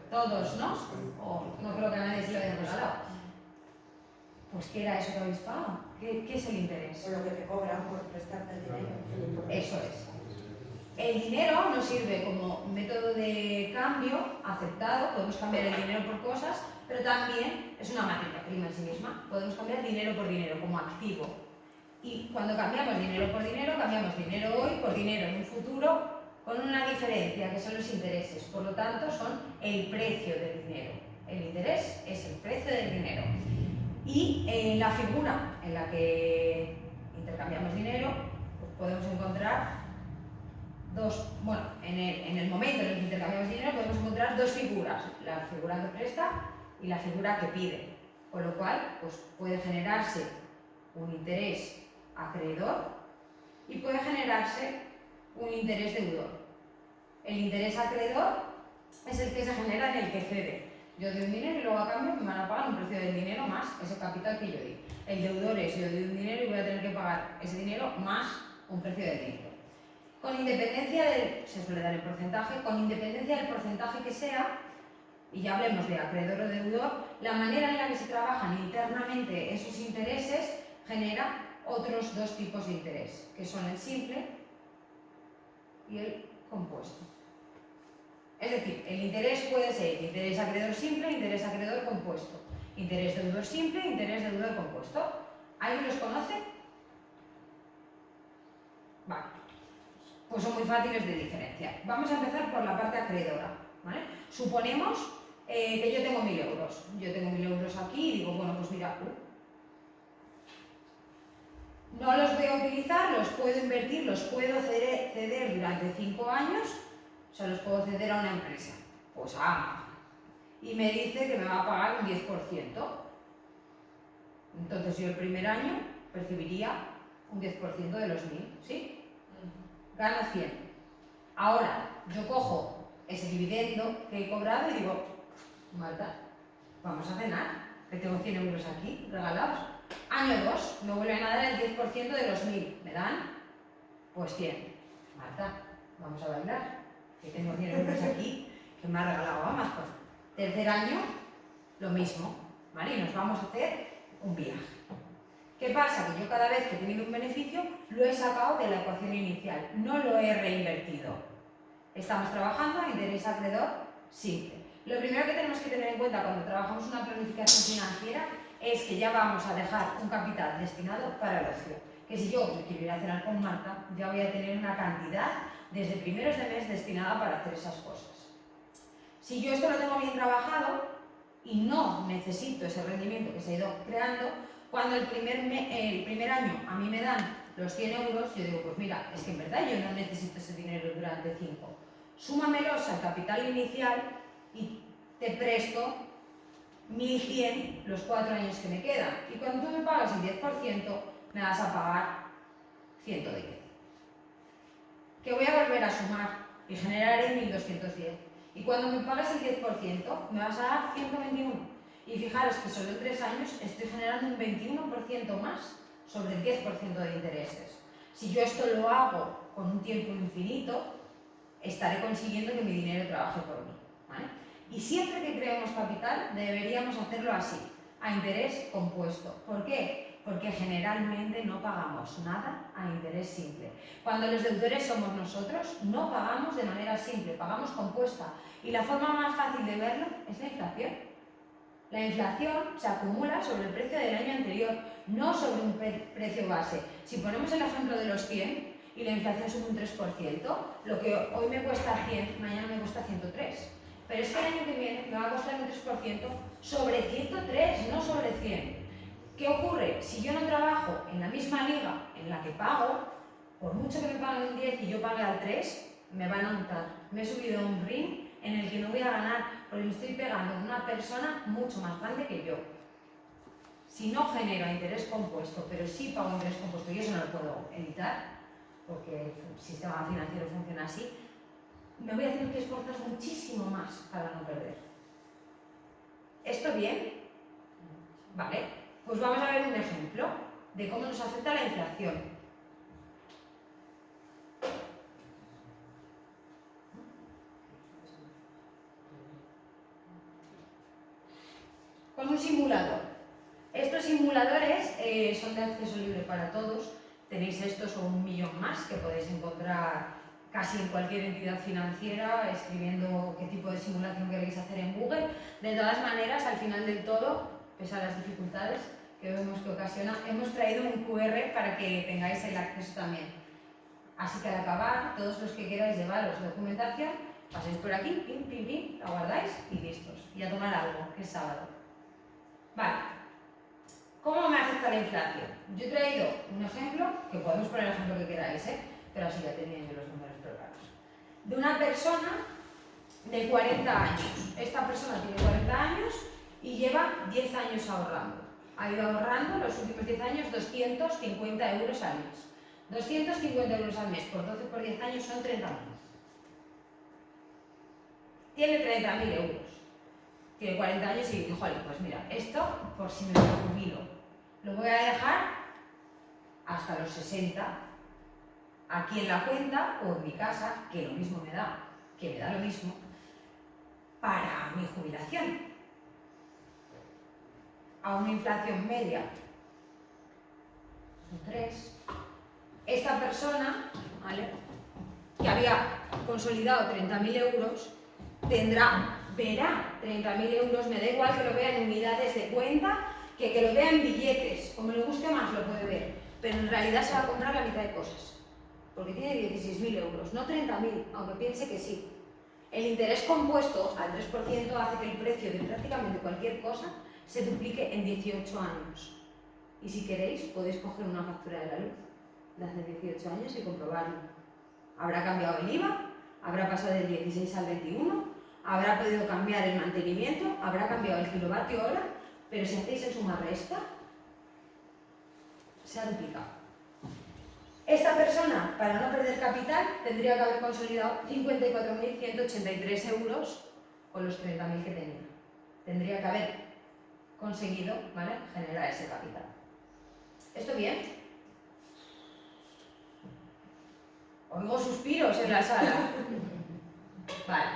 Todos, ¿no? O no creo que a nadie se lo haya regalado. Pues ¿qué era eso que habéis pagado? ¿Qué es el interés? Por lo que te cobran por prestarte el dinero. Eso es. El dinero nos sirve como método de cambio aceptado, podemos cambiar el dinero por cosas, pero también es una materia prima en sí misma. Podemos cambiar dinero por dinero como activo. Y cuando cambiamos dinero por dinero, cambiamos dinero hoy por dinero en un futuro, con una diferencia que son los intereses. Por lo tanto, son el precio del dinero. El interés es el precio del dinero. Y en la figura en la que intercambiamos dinero, pues podemos encontrar en el momento en el que intercambiamos dinero podemos encontrar dos figuras, la figura que presta y la figura que pide, con lo cual pues, puede generarse un interés acreedor y puede generarse un interés deudor. El interés acreedor es el que se genera en el que cede. Yo doy un dinero y luego a cambio me van a pagar un precio del dinero más ese capital que yo di. El deudor es yo doy un dinero y voy a tener que pagar ese dinero más un precio del dinero. Con independencia se suele dar el porcentaje, con independencia del porcentaje que sea, y ya hablemos de acreedor o deudor, la manera en la que se trabajan internamente esos intereses genera otros dos tipos de interés, que son el simple y el compuesto. Es decir, el interés puede ser interés acreedor simple, interés acreedor compuesto, interés deudor simple, interés deudor compuesto. ¿Alguien los conoce? Vale. Pues son muy fáciles de diferenciar. Vamos a empezar por la parte acreedora, ¿vale? Suponemos que yo tengo 1.000 euros. Yo tengo 1.000 euros aquí y digo, bueno, pues mira, no los voy a utilizar, los puedo invertir, los puedo ceder durante 5 años, o sea, los puedo ceder a una empresa, pues a Amazon. Y me dice que me va a pagar un 10%. Entonces yo el primer año percibiría un 10% de los 1.000, ¿sí? Gano 100. Ahora, yo cojo ese dividendo que he cobrado y digo, Marta, vamos a cenar, que tengo 100 euros aquí, regalados. Año 2, me vuelven a dar el 10% de los 1.000. ¿Me dan? Pues 100. Marta, vamos a bailar, que tengo 100 euros aquí, que me ha regalado Amazon. Tercer año, lo mismo, ¿vale? Y nos vamos a hacer un viaje. ¿Qué pasa? Que yo cada vez que he tenido un beneficio lo he sacado de la ecuación inicial, no lo he reinvertido. Estamos trabajando en interés acreedor simple. Lo primero que tenemos que tener en cuenta cuando trabajamos una planificación financiera es que ya vamos a dejar un capital destinado para el ocio. Que si yo quiero ir a cenar con Marta, ya voy a tener una cantidad desde primeros de mes destinada para hacer esas cosas. Si yo esto lo tengo bien trabajado y no necesito ese rendimiento que se ha ido creando, cuando el primer año a mí me dan los 100 euros, yo digo, pues mira, es que en verdad yo no necesito ese dinero durante 5. Súmamelos al capital inicial y te presto 1.100 los 4 años que me quedan. Y cuando tú me pagas el 10%, me vas a pagar 110. Que voy a volver a sumar y generaré 1.210. Y cuando me pagas el 10%, me vas a dar 121. Y fijaros que solo en 3 años estoy generando un 21% más sobre el 10% de intereses. Si yo esto lo hago con un tiempo infinito, estaré consiguiendo que mi dinero trabaje por mí, ¿vale? Y siempre que creemos capital, deberíamos hacerlo así. a interés compuesto. ¿Por qué? Porque generalmente no pagamos nada a interés simple. Cuando los deudores somos nosotros, no pagamos de manera simple, pagamos compuesta. Y la forma más fácil de verlo es la inflación. La inflación se acumula sobre el precio del año anterior, no sobre un precio base. Si ponemos el ejemplo de los 100 y la inflación sube un 3%, lo que hoy me cuesta 100, mañana me cuesta 103. Pero es que el año que viene me va a costar un 3% sobre 103, no sobre 100. ¿Qué ocurre? Si yo no trabajo en la misma liga en la que pago, por mucho que me paguen un 10 y yo pague al 3, me van a notar. Me he subido a un ring en el que no voy a ganar porque me estoy pegando a una persona mucho más grande que yo. Si no genero interés compuesto, pero sí pago interés compuesto y eso no lo puedo evitar, porque el sistema financiero funciona así, me voy a tener que esforzar muchísimo más para no perder. ¿Esto bien? Vale, pues vamos a ver un ejemplo de cómo nos afecta la inflación. Con un simulador. Estos simuladores son de acceso libre para todos. Tenéis estos o 1 millón más que podéis encontrar casi en cualquier entidad financiera, escribiendo qué tipo de simulación queréis hacer en Google. De todas maneras, al final del todo, pese a las dificultades que vemos que ocasiona, hemos traído un QR para que tengáis el acceso también. Así que al acabar, todos los que queráis llevaros documentación, paséis por aquí, pim, pim, pim, la guardáis y listos. Y a tomar algo, que es sábado. Vale. ¿Cómo me afecta la inflación? Yo he traído un ejemplo, que podemos poner el ejemplo que queráis, pero así ya teniendo los números preparados. De una persona de 40 años. Esta persona tiene 40 años y lleva 10 años ahorrando. Ha ido ahorrando los últimos 10 años 250 euros al mes. 250 euros al mes por 12 por 10 años son 30.000. Tiene 30.000 euros. Tiene 40 años y dice, joder, pues mira, esto por si me lo jubilo, lo voy a dejar hasta los 60 aquí en la cuenta o en mi casa, que lo mismo me da, que me da lo mismo, para mi jubilación. A una inflación media, un 3. Esta persona, ¿vale?, que había consolidado 30.000 euros, verá 30.000 euros, me da igual que lo vea en unidades de cuenta, que lo vea en billetes, como le guste más lo puede ver, pero en realidad se va a comprar la mitad de cosas, porque tiene 16.000 euros, no 30.000, aunque piense que sí. El interés compuesto al 3% hace que el precio de prácticamente cualquier cosa se duplique en 18 años. Y si queréis, podéis coger una factura de la luz de hace 18 años y comprobarlo. Habrá cambiado el IVA, habrá pasado del 16 al 21, habrá podido cambiar el mantenimiento, habrá cambiado el kilovatio hora, pero si hacéis el suma-resta, se ha duplicado. Esta persona, para no perder capital, tendría que haber consolidado 54.183 euros con los 30.000 que tenía. Tendría que haber conseguido, ¿vale?, generar ese capital. ¿Esto bien? Oigo suspiros en la sala. Vale.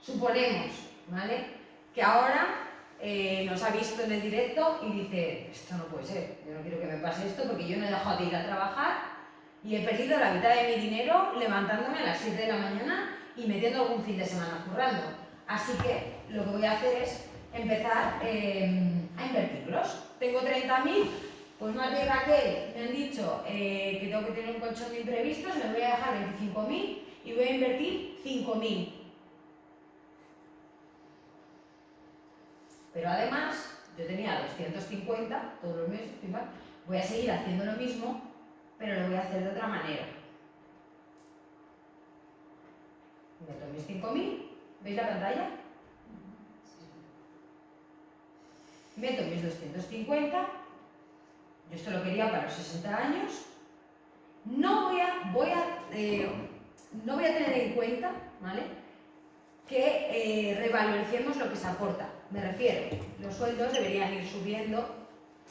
Suponemos, ¿vale?, que ahora nos ha visto en el directo y dice, esto no puede ser, yo no quiero que me pase esto porque yo no he dejado de ir a trabajar y he perdido la mitad de mi dinero levantándome a las 7 de la mañana y metiendo algún fin de semana currando. Así que lo que voy a hacer es empezar a invertirlos. Tengo 30.000, pues Marta y Raquel me han dicho que tengo que tener un colchón de imprevistos, me voy a dejar 25.000 y voy a invertir 5.000. Pero además, yo tenía 250 todos los meses, voy a seguir haciendo lo mismo, pero lo voy a hacer de otra manera. Meto mis 5.000, ¿veis la pantalla? Meto mis 250, yo esto lo quería para los 60 años, no voy a tener en cuenta, ¿vale?, que revaloricemos lo que se aporta. Me refiero, los sueldos deberían ir subiendo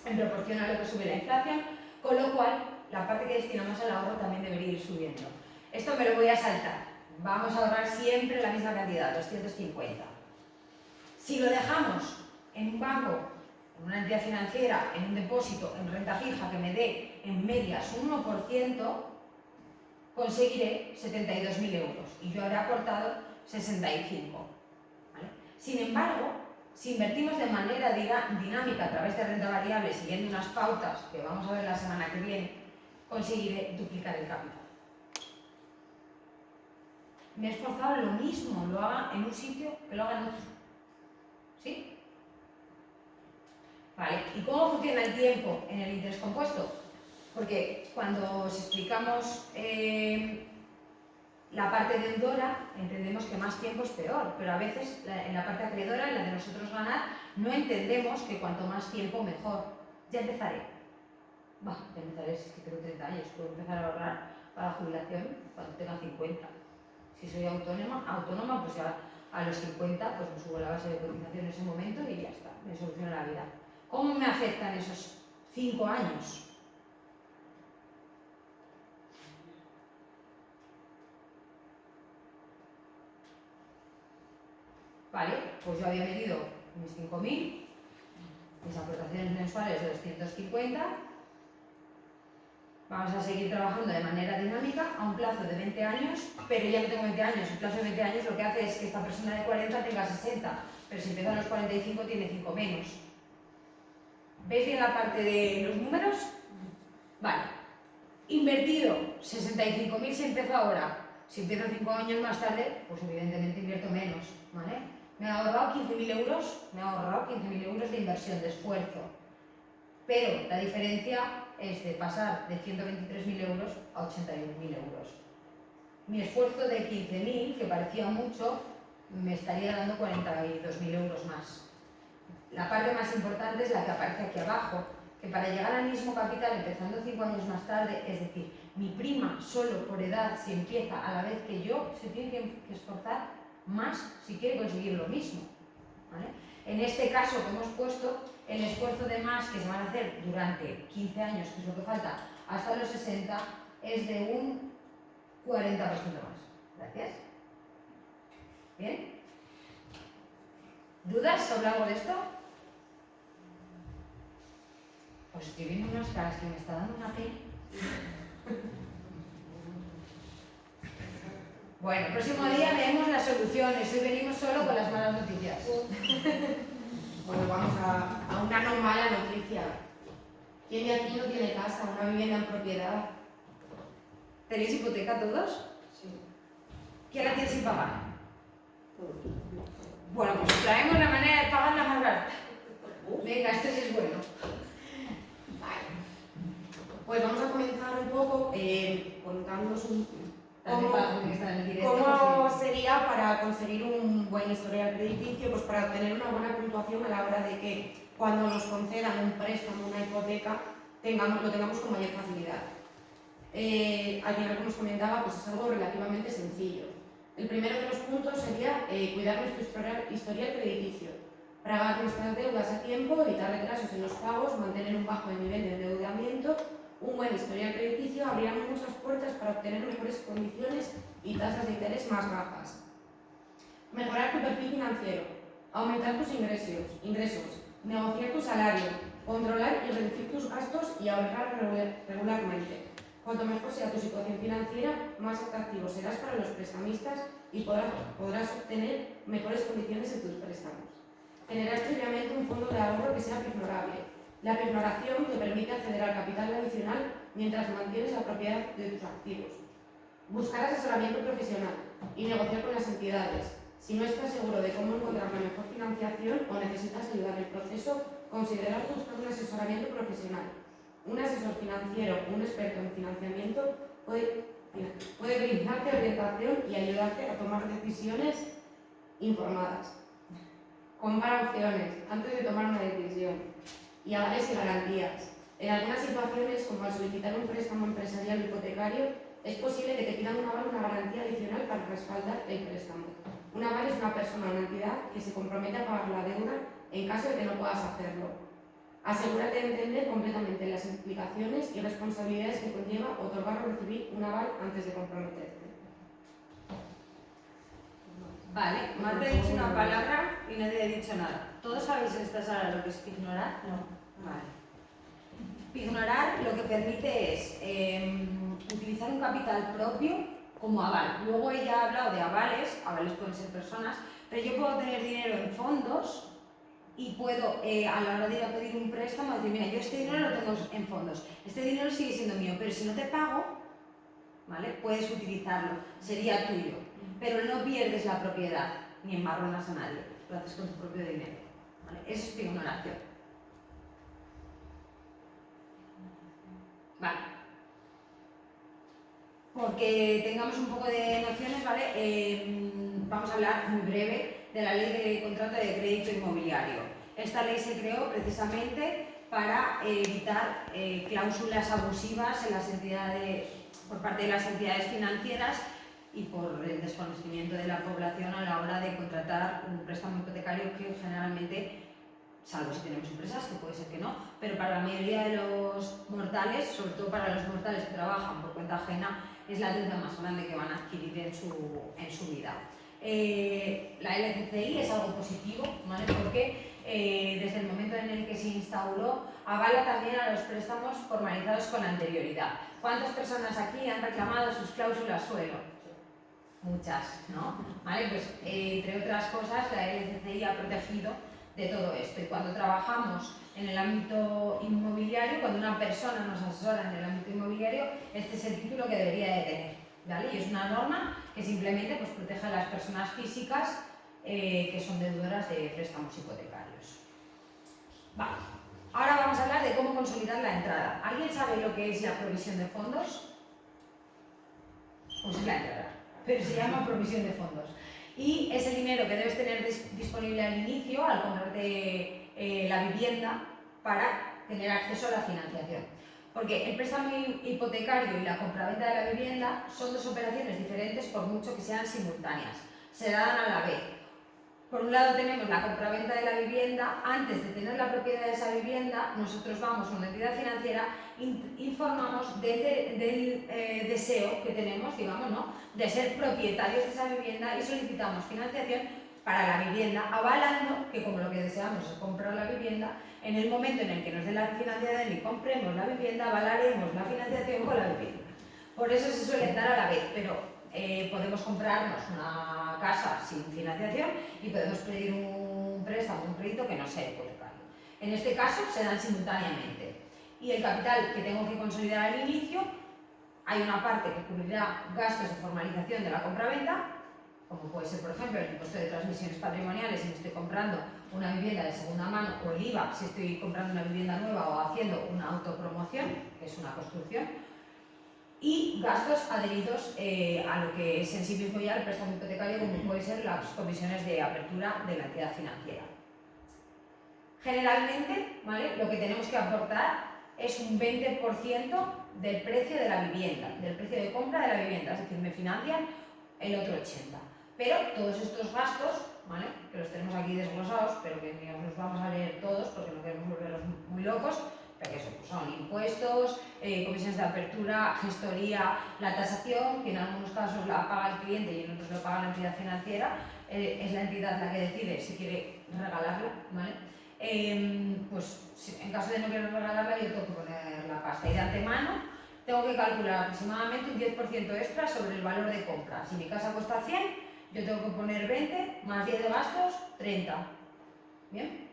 en proporción a lo que sube la inflación, con lo cual la parte que destinamos al ahorro también debería ir subiendo. Esto me lo voy a saltar. Vamos a ahorrar siempre la misma cantidad, 250. Si lo dejamos en un banco, en una entidad financiera, en un depósito, en renta fija que me dé en medias un 1%, conseguiré 72.000 euros y yo habré aportado 65. ¿Vale? Sin embargo, si invertimos de manera dinámica a través de renta variable, siguiendo unas pautas que vamos a ver la semana que viene, conseguiré duplicar el capital. Me he esforzado lo mismo, lo haga en un sitio que lo haga en otro. ¿Sí? Vale, ¿y cómo funciona el tiempo en el interés compuesto? Porque cuando os explicamos la parte deudora, entendemos que más tiempo es peor, pero a veces en la parte acreedora, en la de nosotros ganar, no entendemos que cuanto más tiempo mejor. Ya empezaré. Ya empezaré, es que tengo 30 años, puedo empezar a ahorrar para la jubilación cuando tenga 50. Si soy autónoma, pues ya a los 50 pues me subo la base de cotización en ese momento y ya está, me soluciona la vida. ¿Cómo me afectan esos 5 años? Vale, pues yo había medido mis 5.000, mis aportaciones mensuales de 250. Vamos a seguir trabajando de manera dinámica a un plazo de 20 años, pero ya no tengo 20 años. El plazo de 20 años lo que hace es que esta persona de 40 tenga 60, pero si empieza a los 45 tiene 5 menos. ¿Veis bien la parte de los números? Vale. Invertido 65.000 si empiezo ahora. Si empiezo 5 años más tarde, pues evidentemente invierto menos, ¿vale? Me he ahorrado 15.000 euros de inversión, de esfuerzo. Pero la diferencia es de pasar de 123.000 euros a 81.000 euros. Mi esfuerzo de 15.000, que parecía mucho, me estaría dando 42.000 euros más. La parte más importante es la que aparece aquí abajo, que para llegar al mismo capital, empezando 5 años más tarde, es decir, mi prima solo por edad, si empieza a la vez que yo, se tiene que esforzar más si quiere conseguir lo mismo, ¿vale? En este caso que hemos puesto, el esfuerzo de más que se van a hacer durante 15 años, que es lo que falta, hasta los 60, es de un 40% más. Gracias. ¿Bien? ¿Dudas sobre algo de esto? Pues estoy viendo unas caras que me está dando una pena. Bueno, el próximo día leemos las soluciones. Hoy venimos solo con las malas noticias. Bueno, vamos a una no mala noticia. ¿Quién de aquí no tiene casa, una vivienda en propiedad? ¿Tenéis hipoteca todos? Sí. ¿Quién la tiene sin pagar? Bueno, pues traemos la manera de pagarla más barata. Venga, esto sí es bueno. Vale. Pues vamos a comenzar un poco contándoos cómo sería para conseguir un buen historial crediticio, pues para obtener una buena puntuación a la hora de que cuando nos concedan un préstamo, una hipoteca, lo tengamos con mayor facilidad. Al final, como os comentaba, pues es algo relativamente sencillo. El primero de los puntos sería cuidar nuestro historial crediticio, pagar nuestras deudas a tiempo, evitar retrasos en los pagos, mantener un bajo nivel de endeudamiento. Un buen historial crediticio abrirá muchas puertas para obtener mejores condiciones y tasas de interés más bajas. Mejorar tu perfil financiero, aumentar tus ingresos, negociar tu salario, controlar y reducir tus gastos y ahorrar regularmente. Cuanto mejor sea tu situación financiera, más atractivo serás para los prestamistas y podrás obtener mejores condiciones en tus préstamos. Generar previamente un fondo de ahorro que sea pignorable. La pignoración te permite acceder al capital adicional mientras mantienes la propiedad de tus activos. Buscar asesoramiento profesional y negociar con las entidades. Si no estás seguro de cómo encontrar la mejor financiación o necesitas ayuda en el proceso, considerar buscar un asesoramiento profesional. Un asesor financiero, un experto en financiamiento, puede brindarte orientación y ayudarte a tomar decisiones informadas. Compara opciones antes de tomar una decisión. Y avales y garantías. En algunas situaciones, como al solicitar un préstamo empresarial o hipotecario, es posible que te pidan un aval o una garantía adicional para respaldar el préstamo. Un aval es una persona o una entidad que se compromete a pagar la deuda en caso de que no puedas hacerlo. Asegúrate de entender completamente las implicaciones y responsabilidades que conlleva otorgar o recibir un aval antes de comprometerte. Vale, Marta ha dicho una palabra y nadie ha dicho nada. ¿Todos sabéis en esta sala lo que es pignorar? No. Vale. Pignorar lo que permite es utilizar un capital propio como aval. Luego ella ha hablado de avales pueden ser personas, pero yo puedo tener dinero en fondos y puedo, a la hora de ir a pedir un préstamo, decir, mira, yo este dinero lo tengo en fondos, este dinero sigue siendo mío, pero si no te pago, ¿vale? Puedes utilizarlo, sería tuyo, pero no pierdes la propiedad, ni embarronas a nadie, lo haces con tu propio dinero, ¿vale? Eso es pignoración. Vale. Porque tengamos un poco de nociones, ¿vale? Vamos a hablar muy breve de la ley de contrato de crédito inmobiliario. Esta ley se creó precisamente para evitar cláusulas abusivas en las entidades, por parte de las entidades financieras y por el desconocimiento de la población a la hora de contratar un préstamo hipotecario que generalmente, salvo si tenemos empresas, que puede ser que no, pero para la mayoría de los mortales, sobre todo para los mortales que trabajan por cuenta ajena, es la deuda más grande que van a adquirir en su vida. La LCCI es algo positivo, ¿vale? Porque desde el momento en el que se instauró, avala también a los préstamos formalizados con anterioridad. ¿Cuántas personas aquí han reclamado sus cláusulas suelo? Muchas, ¿no? ¿Vale? Pues entre otras cosas, la LCCI ha protegido de todo esto. Y cuando trabajamos en el ámbito inmobiliario, cuando una persona nos asesora en el ámbito inmobiliario, este es el título que debería de tener, ¿vale? Y es una norma que simplemente pues, protege a las personas físicas que son deudoras de préstamos hipotecarios. Vale. Ahora vamos a hablar de cómo consolidar la entrada. ¿Alguien sabe lo que es la provisión de fondos? Pues es la entrada, pero se llama provisión de fondos. Y es el dinero que debes tener disponible al inicio, al comprarte la vivienda, para tener acceso a la financiación. Porque el préstamo hipotecario y la compraventa de la vivienda son dos operaciones diferentes por mucho que sean simultáneas. Se dan a la vez. Por un lado tenemos la compraventa de la vivienda. Antes de tener la propiedad de esa vivienda, nosotros vamos a una entidad financiera, informamos del deseo que tenemos, digamos, ¿no?, de ser propietarios de esa vivienda y solicitamos financiación para la vivienda, avalando que como lo que deseamos es comprar la vivienda, en el momento en el que nos den la financiación y compremos la vivienda, avalaremos la financiación con la vivienda. Por eso se suele dar a la vez, pero podemos comprarnos una casa sin financiación y podemos pedir un préstamo, un crédito que no sea hipotecario. En este caso se dan simultáneamente. Y el capital que tengo que consolidar al inicio, hay una parte que cubrirá gastos de formalización de la compraventa, como puede ser, por ejemplo, el impuesto de transmisiones patrimoniales si me estoy comprando una vivienda de segunda mano, o el IVA si estoy comprando una vivienda nueva o haciendo una autopromoción, que es una construcción, y gastos adheridos a lo que es en sí mismo ya el préstamo hipotecario, como puede ser las comisiones de apertura de la entidad financiera. Generalmente, ¿vale?, lo que tenemos que aportar es un 20% del precio de la vivienda, del precio de compra de la vivienda, es decir, me financian el otro 80%. Pero todos estos gastos, ¿vale?, que los tenemos aquí desglosados, pero que ni os los vamos a leer todos porque no queremos volverlos muy locos, pero que son impuestos, comisiones de apertura, gestoría, la tasación, que en algunos casos la paga el cliente y en otros lo paga la entidad financiera, es la entidad la que decide si quiere regalarla, ¿vale? Pues en caso de no querer regalarla, yo tengo que poner la pasta y de antemano tengo que calcular aproximadamente un 10% extra sobre el valor de compra. Si mi casa cuesta 100, yo tengo que poner 20 más 10 de gastos, 30. ¿Bien?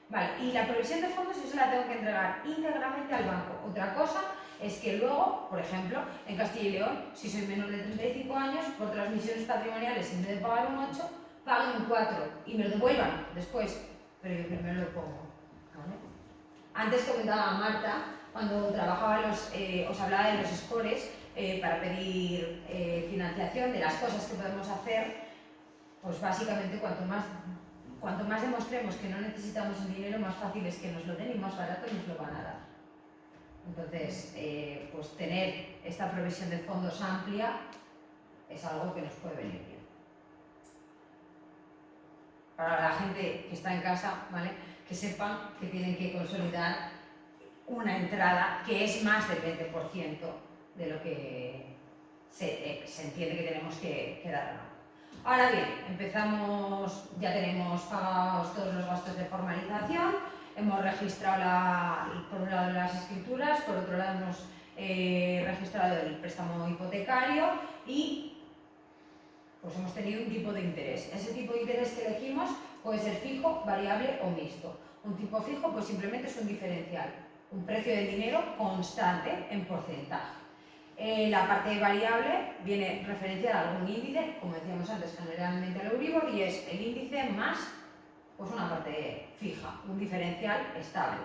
Vale, y la provisión de fondos yo se la tengo que entregar íntegramente al banco. Otra cosa es que luego, por ejemplo, en Castilla y León, si soy menor de 35 años, por transmisiones patrimoniales, en vez de pagar un 8, paguen un 4 y me lo devuelvan después, pero yo primero lo pongo, ¿vale? Antes comentaba a Marta, cuando trabajaba os hablaba de los scores para pedir financiación, de las cosas que podemos hacer, pues básicamente cuanto más demostremos que no necesitamos el dinero, más fácil es que nos lo den y más barato nos lo van a dar. Entonces, pues tener esta provisión de fondos amplia es algo que nos puede venir bien. Para la gente que está en casa, ¿vale?, que sepan que tienen que consolidar una entrada que es más del 20% de lo que se entiende que tenemos que dar. Ahora bien, empezamos, ya tenemos pagados todos los gastos de formalización, hemos registrado por un lado las escrituras, por otro lado hemos registrado el préstamo hipotecario y pues hemos tenido un tipo de interés. Ese tipo de interés que elegimos puede ser fijo, variable o mixto. Un tipo fijo pues simplemente es un diferencial, un precio del dinero constante en porcentaje. La parte variable viene referenciada a algún índice, como decíamos antes, generalmente el Euribor, y es el índice más pues una parte fija, un diferencial estable.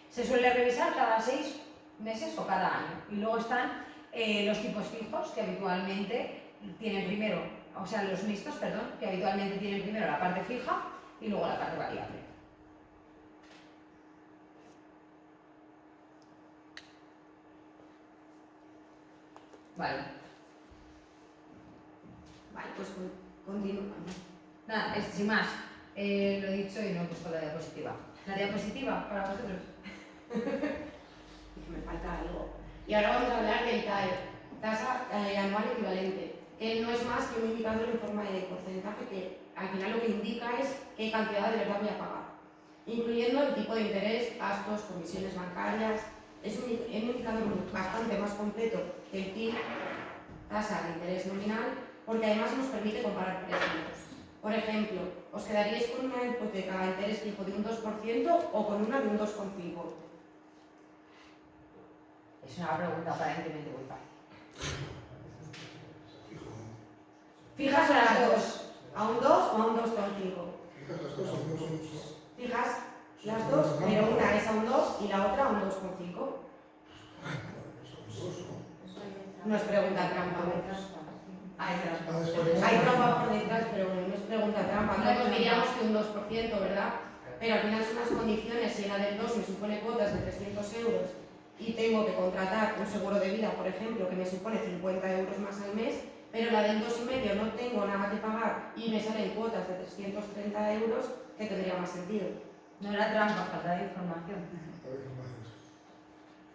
Se suele revisar cada 6 meses o cada año. Y luego están los tipos fijos, que habitualmente tienen primero, o sea, los mixtos, perdón, que habitualmente tienen primero la parte fija y luego la parte variable. Vale. Vale, pues continuamos. Nada, sin más, lo he dicho y no he puesto la diapositiva. ¿La diapositiva para vosotros? Me falta algo. Y ahora vamos a hablar del TAE, tasa anual equivalente, que no es más que un indicador en forma de porcentaje que al final lo que indica es qué cantidad de verdad voy a pagar, incluyendo el tipo de interés, gastos, comisiones bancarias. Es un indicador bastante más completo que el TIR, tasa de interés nominal, porque además nos permite comparar préstamos. Por ejemplo, ¿os quedaríais con una hipoteca a interés fijo de un 2% o con una de un 2,5%? Es una pregunta aparentemente muy fácil. Fijas a las dos, a un 2 o a un 2,5. Fijas las dos, a un 2 o un 2. Fijas las dos, pero una es a un 2 y la otra a un 2,5. No es pregunta trampa. Hay trampa por detrás, pero no es pregunta trampa. No diríamos que un 2%, ¿verdad? Pero al final son las condiciones. Si la del 2 me supone cuotas de 300 euros y tengo que contratar un seguro de vida, por ejemplo, que me supone 50 euros más al mes, pero la del 2,5 no tengo nada que pagar y me salen cuotas de 330 euros, ¿qué tendría más sentido? No era trampa, falta de información.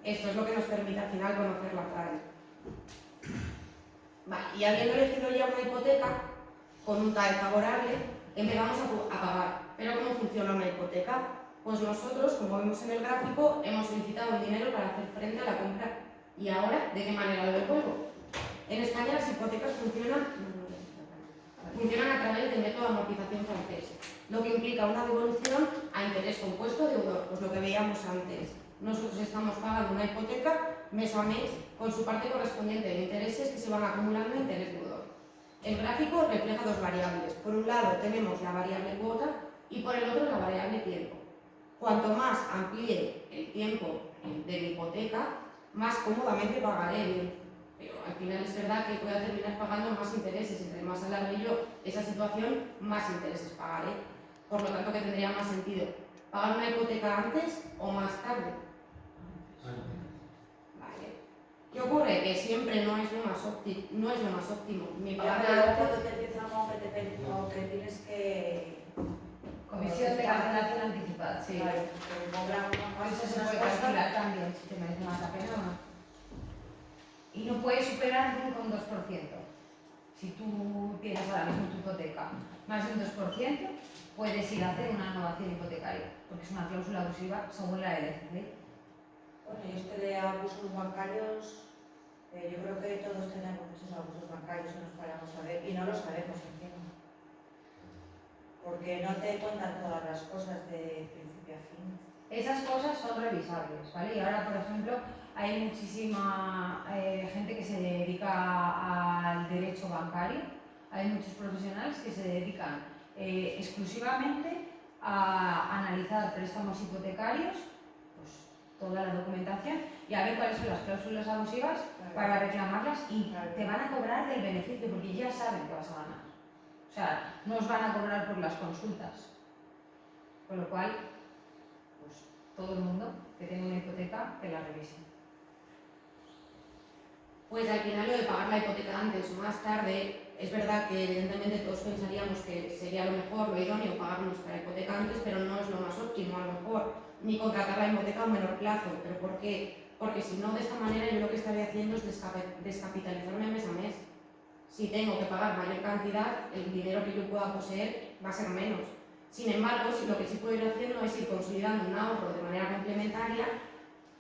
Esto es lo que nos permite al final conocer la TAE. Vale, y habiendo elegido ya una hipoteca con un TAE favorable, empezamos a pagar. ¿Pero cómo funciona una hipoteca? Pues nosotros, como vemos en el gráfico, hemos solicitado un dinero para hacer frente a la compra. ¿Y ahora de qué manera lo devuelvo? En España las hipotecas funcionan a través del método de amortización francés, lo que implica una devolución a interés compuesto deudor, pues lo que veíamos antes. Nosotros estamos pagando una hipoteca mes a mes con su parte correspondiente de intereses que se van acumulando en interés deudor. El gráfico refleja dos variables. Por un lado tenemos la variable cuota y por el otro la variable tiempo. Cuanto más amplíe el tiempo de mi hipoteca, más cómodamente pagaré. Pero al final es verdad que voy a terminar pagando más intereses. Entre más alargue yo esa situación, más intereses pagaré. Por lo tanto, ¿qué tendría más sentido? ¿Pagar una hipoteca antes o más tarde? Vale. ¿Qué ocurre? Que siempre no es lo más óptimo. Mi Pero cuando te empiezan o que tienes que... Comisión de cancelación anticipada, sí. Claro, que cobran Eso se puede calcular también, si te merece más la pena o no. Y no puedes superar nunca un 2%. Si tú tienes ahora mismo tu hipoteca más de un 2%, puedes ir a hacer una renovación hipotecaria, porque es una cláusula abusiva según la LCD. Bueno, y esto de abusos bancarios, yo creo que todos tenemos esos abusos bancarios y nos paramos a ver, y no lo sabemos encima. Porque no te cuentan todas las cosas de principio a fin. Esas cosas son revisables, ¿vale? Y ahora, por ejemplo, hay muchísima gente que se dedica al derecho bancario, hay muchos profesionales que se dedican exclusivamente a analizar préstamos hipotecarios, pues toda la documentación, y a ver cuáles son las cláusulas abusivas para reclamarlas y te van a cobrar del beneficio, porque ya saben que vas a ganar. O sea, no os van a cobrar por las consultas. Con lo cual, pues todo el mundo que tenga una hipoteca, que la revise. Pues al final lo de pagar la hipoteca antes o más tarde, es verdad que evidentemente todos pensaríamos que sería lo mejor, lo idóneo, pagar nuestra hipoteca antes, pero no es lo más óptimo a lo mejor, ni contratar la hipoteca a un menor plazo. ¿Pero por qué? Porque si no, de esta manera yo lo que estaría haciendo es descapitalizarme mes a mes. Si tengo que pagar mayor cantidad, el dinero que yo pueda poseer va a ser menos. Sin embargo, si lo que sí puedo ir haciendo es ir consolidando un ahorro de manera complementaria,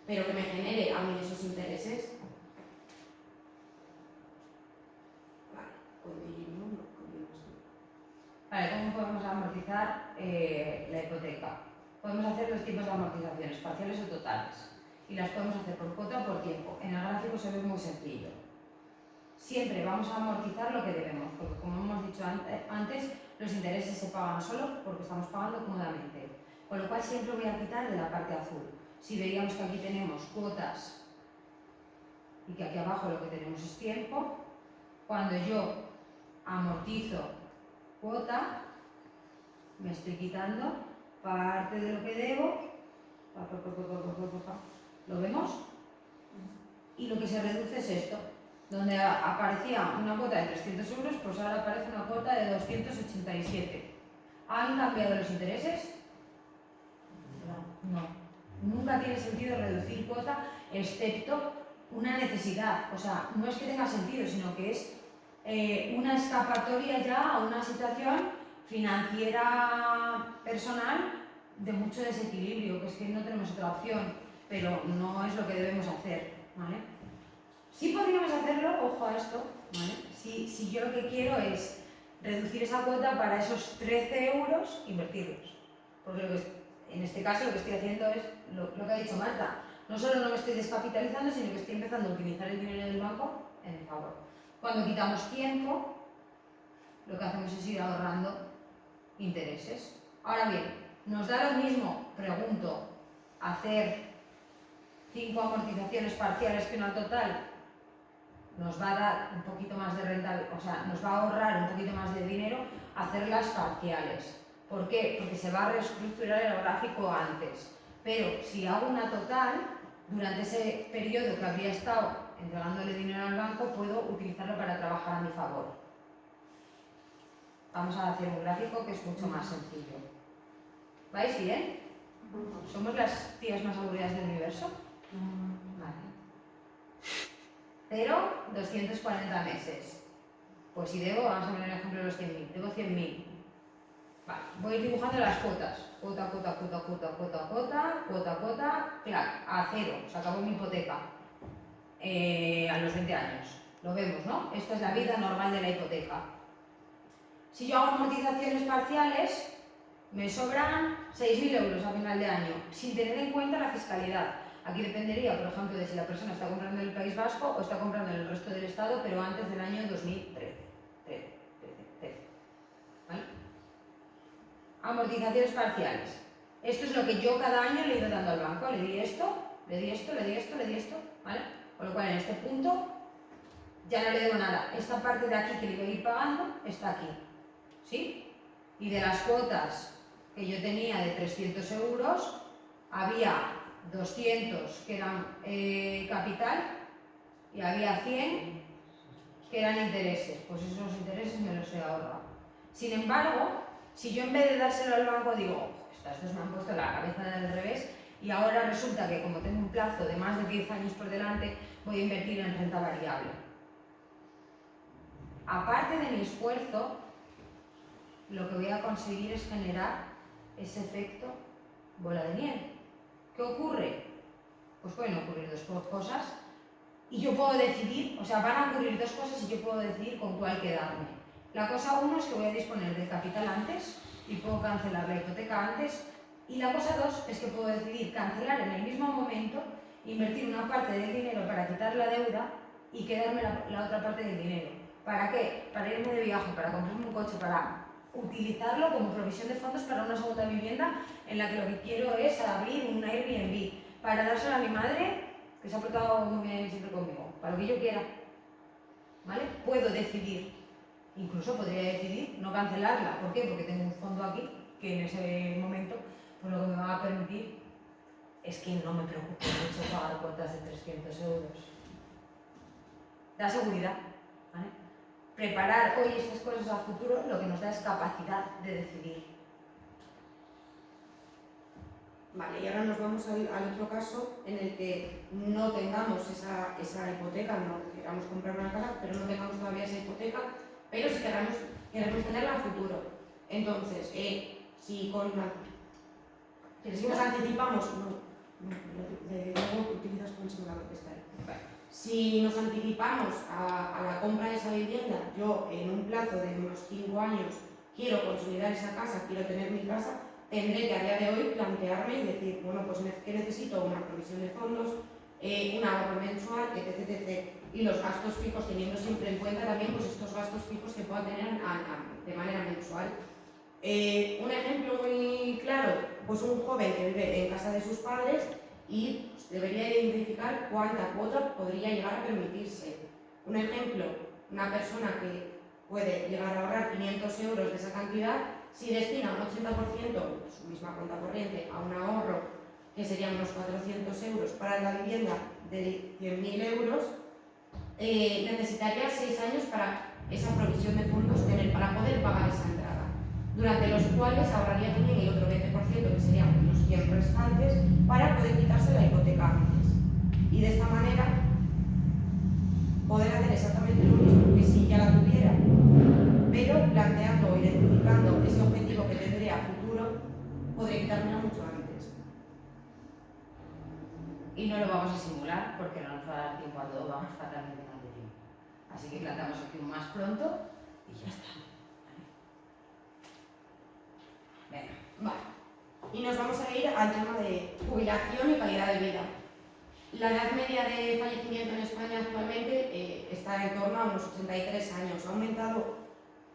pero que me genere a mí esos intereses. Vale, continuamos. Vale, ¿cómo podemos amortizar la hipoteca? Podemos hacer dos tipos de amortizaciones, parciales o totales. Y las podemos hacer por cuota o por tiempo. En el gráfico se ve muy sencillo. Siempre vamos a amortizar lo que debemos, porque como hemos dicho antes, los intereses se pagan solo porque estamos pagando cómodamente. Con lo cual siempre voy a quitar de la parte azul. Si veíamos que aquí tenemos cuotas y que aquí abajo lo que tenemos es tiempo, cuando yo amortizo cuota, me estoy quitando parte de lo que debo, ¿lo vemos? Y lo que se reduce es esto, donde aparecía una cuota de 300 euros, pues ahora aparece una cuota de 287. ¿Han cambiado los intereses? No. Nunca tiene sentido reducir cuota, excepto una necesidad. O sea, no es que tenga sentido, sino que es una escapatoria ya a una situación financiera personal de mucho desequilibrio, que es que no tenemos otra opción, pero no es lo que debemos hacer, ¿vale? Sí podríamos hacerlo, ojo a esto, ¿vale? Si yo lo que quiero es reducir esa cuota para esos 13 euros, invertirlos. Porque en este caso lo que estoy haciendo es lo que ha dicho Marta. No solo no me estoy descapitalizando, sino que estoy empezando a utilizar el dinero del banco en mi favor. Cuando quitamos tiempo, lo que hacemos es ir ahorrando intereses. Ahora bien, ¿nos da lo mismo, pregunto, hacer 5 amortizaciones parciales que una total? Nos va a dar un poquito más de rentabilidad, o sea, nos va a ahorrar un poquito más de dinero hacerlas parciales. ¿Por qué? Porque se va a reestructurar el gráfico antes. Pero si hago una total, durante ese periodo que habría estado entregándole dinero al banco, puedo utilizarlo para trabajar a mi favor. Vamos a hacer un gráfico que es mucho más sencillo. ¿Vais bien? ¿Somos las tías más aburridas del universo? Vale. Pero 240 meses. Pues si debo, vamos a poner el ejemplo de los 100.000. Debo 100.000. Vale, voy a ir dibujando las cuotas. Cuota, clac, a cero. Se acabó mi hipoteca. A los 20 años. Lo vemos, ¿no? Esta es la vida normal de la hipoteca. Si yo hago amortizaciones parciales, me sobran 6.000 euros a final de año, sin tener en cuenta la fiscalidad. Aquí dependería, por ejemplo, de si la persona está comprando en el País Vasco o está comprando en el resto del Estado, pero antes del año 2013. ¿Vale? Amortizaciones parciales. Esto es lo que yo cada año le he ido dando al banco. Le di esto, ¿vale? Con lo cual en este punto ya no le debo nada. Esta parte de aquí que le voy a ir pagando está aquí. ¿Sí? Y de las cuotas que yo tenía de 300 euros, había 200 que eran capital y había 100 que eran intereses. Pues esos intereses me los he ahorrado. Sin embargo, si yo en vez de dárselo al banco digo, estos me han puesto la cabeza del revés y ahora resulta que como tengo un plazo de más de 10 años por delante, voy a invertir en renta variable. Aparte de mi esfuerzo, lo que voy a conseguir es generar ese efecto bola de nieve. ¿Qué ocurre? Pues pueden ocurrir dos cosas y yo puedo decidir, o sea, van a ocurrir dos cosas y yo puedo decidir con cuál quedarme. La cosa uno es que voy a disponer del capital antes y puedo cancelar la hipoteca antes, y la cosa dos es que puedo decidir cancelar en el mismo momento, invertir una parte del dinero para quitar la deuda y quedarme la otra parte del dinero. ¿Para qué? Para irme de viaje, para comprarme un coche, para utilizarlo como provisión de fondos para una segunda vivienda en la que lo que quiero es abrir un Airbnb, para dárselo a mi madre, que se ha portado muy bien siempre conmigo, para lo que yo quiera. ¿Vale? Puedo decidir, incluso podría decidir no cancelarla. ¿Por qué? Porque tengo un fondo aquí que en ese momento pues lo que me va a permitir es que no me preocupe mucho pagar cuotas de 300 euros. Da seguridad, ¿vale? Preparar hoy estas cosas a futuro lo que nos da es capacidad de decidir. Vale, y ahora nos vamos al otro caso en el que no tengamos esa hipoteca, no queramos comprar una casa, pero no tengamos todavía esa hipoteca pero si queremos tenerla a futuro. Entonces, si nos anticipamos, utilizas un simulador que está ahí. Si nos anticipamos a la compra de esa vivienda, yo en un plazo de unos 5 años quiero consolidar esa casa, quiero tener mi casa, tendré que a día de hoy plantearme y decir, bueno, pues que necesito una provisión de fondos, un ahorro mensual, etc, etc. Y los gastos fijos, teniendo siempre en cuenta también pues, estos gastos fijos que pueda tener de manera mensual. Un ejemplo muy claro, pues un joven que vive en casa de sus padres y pues, debería identificar cuánta cuota podría llegar a permitirse. Un ejemplo, una persona que puede llegar a ahorrar 500 euros de esa cantidad, si destina un 80% de su misma cuenta corriente a un ahorro, que serían unos 400 euros para la vivienda de 100.000 euros, necesitaría 6 años para esa provisión de fondos tener para poder pagar esa entrada, durante los cuales ahorraría también el otro 20%, que serían los 100 restantes, para poder quitarse la hipoteca antes. Y de esta manera poder hacer exactamente lo mismo que si ya la tuviera, pero planteando o identificando ese objetivo que tendré a futuro, podré quitármela mucho antes. Y no lo vamos a simular porque no nos va a dar tiempo a todo, vamos a estar también de tiempo. Así que plantamos aquí un más pronto y ya está. Venga. Vale. Y nos vamos a ir al tema de jubilación y calidad de vida. La edad media de fallecimiento en España actualmente está en torno a unos 83 años. Ha aumentado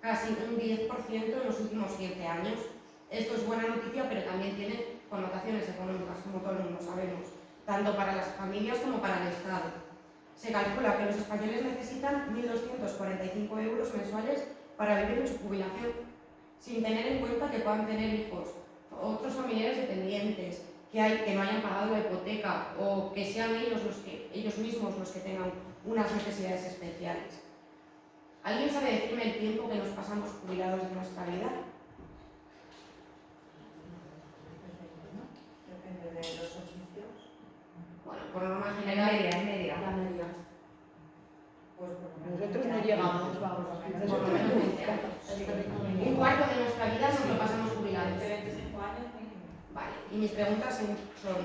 casi un 10% en los últimos 15 años. Esto es buena noticia, pero también tiene connotaciones económicas, como todo el mundo sabemos, tanto para las familias como para el Estado. Se calcula que los españoles necesitan 1.245 euros mensuales para vivir en su jubilación, sin tener en cuenta que puedan tener hijos, otros familiares dependientes, que no hayan pagado la hipoteca o que sean ellos mismos los que tengan unas necesidades especiales. ¿Alguien sabe decirme el tiempo que nos pasamos jubilados de nuestra vida? Depende de los oficios. Bueno, por norma En general, media. la media. Pues por lo menos Nosotros no 20 llegamos, años. vamos, Por lo menos 20 años. Un cuarto de nuestra vida nos lo pasamos jubilados. 25 años mínimo. Vale, y mis preguntas son,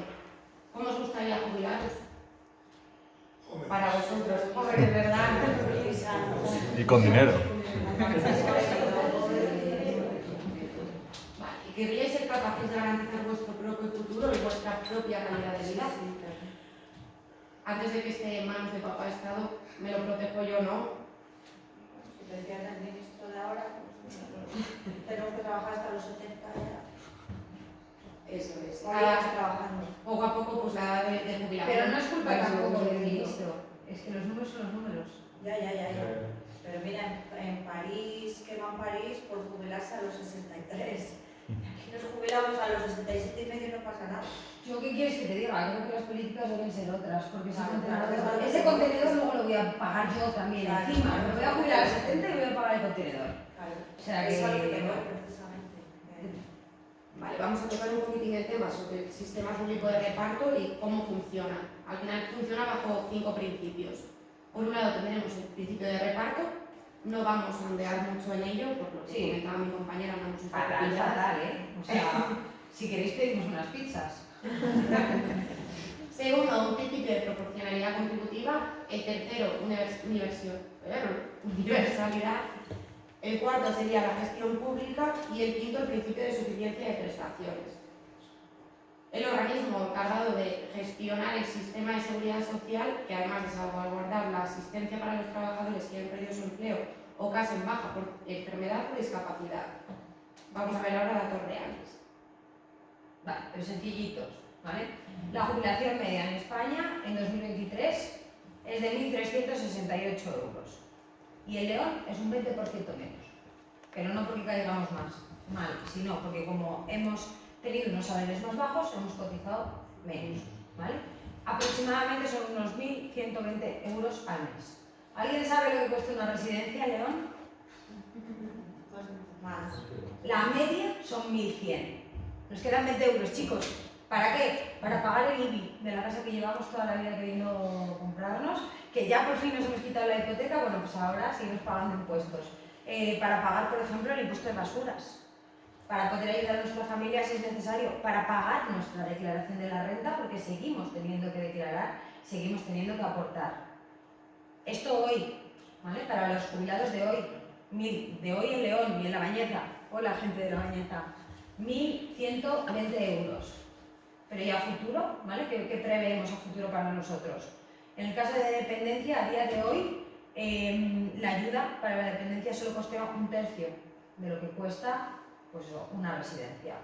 ¿cómo os gustaría jubilaros? Joder. Para vosotros, jóvenes, ¿verdad? Y con dinero. Vale, ¿y querríais ser capaces de garantizar vuestro propio futuro y vuestra propia calidad de vida? Antes de que esté en manos de papá Estado, me lo protejo yo, ¿no? Si decías el ministro de ahora, pues, tenemos que trabajar hasta los 70 ya. Eso es. Seguimos trabajando. Poco a poco, pues la edad de jubilación. Pero no es culpa va tampoco subiendo. del ministro, es que los números son los números. Ya. Pero mira, en París, que va a París por jubilarse a los 63. Aquí nos jubilamos a los 67 y medio y no pasa nada. ¿Yo qué quieres que te diga? Creo que las políticas deben ser otras, porque Claro, ese contenedor luego lo voy a pagar yo también Claro. encima. Me voy a jubilar a los 70 y voy a pagar el contenedor. Claro. O sea Es a lo que que... voy, precisamente. Vale, vamos a tocar un poquitín el tema sobre el sistema público de reparto y cómo funciona. Al final funciona bajo 5 principios. Por un lado tendremos el principio de reparto, no vamos a ondear mucho en ello, por lo que Sí. comentaba mi compañera, andamos un poco Fatal, pilladas. fatal, ¿eh? O sea, si queréis pedimos unas pizzas. Segundo, un principio de proporcionalidad contributiva. El tercero, universalidad. El cuarto sería la gestión pública y el quinto, el principio de suficiencia de prestaciones. El organismo encargado de gestionar el sistema de seguridad social, que además de salvaguardar la asistencia para los trabajadores que han perdido su empleo o casen baja por enfermedad o discapacidad. Vamos a ver ahora datos reales. Vale, pero sencillitos, ¿vale? La jubilación media en España en 2023 es de 1.368 euros. Y el León es un 20% menos. Pero no porque caigamos mal, sino porque como hemos tenido unos salarios más bajos, hemos cotizado menos, ¿vale? Aproximadamente son unos 1.120 euros al mes. ¿Alguien sabe lo que cuesta una residencia en León? Más. La media son 1.100. Nos quedan 20 euros, chicos. ¿Para qué? Para pagar el IBI de la casa que llevamos toda la vida queriendo comprarnos, que ya por fin nos hemos quitado la hipoteca, bueno, pues ahora seguimos pagando impuestos. para pagar, por ejemplo, el impuesto de basuras, para poder ayudar a nuestra familia si es necesario, para pagar nuestra declaración de la renta, porque seguimos teniendo que declarar, seguimos teniendo que aportar. Esto hoy, ¿vale? Para los jubilados de hoy en León y en La Bañeza, hola gente de La Bañeza, 1.120 euros. Pero ¿y a futuro? ¿Vale? ¿Qué preveemos a futuro para nosotros? En el caso de dependencia, a día de hoy, la ayuda para la dependencia solo costea 1/3 de lo que cuesta pues, una residencia.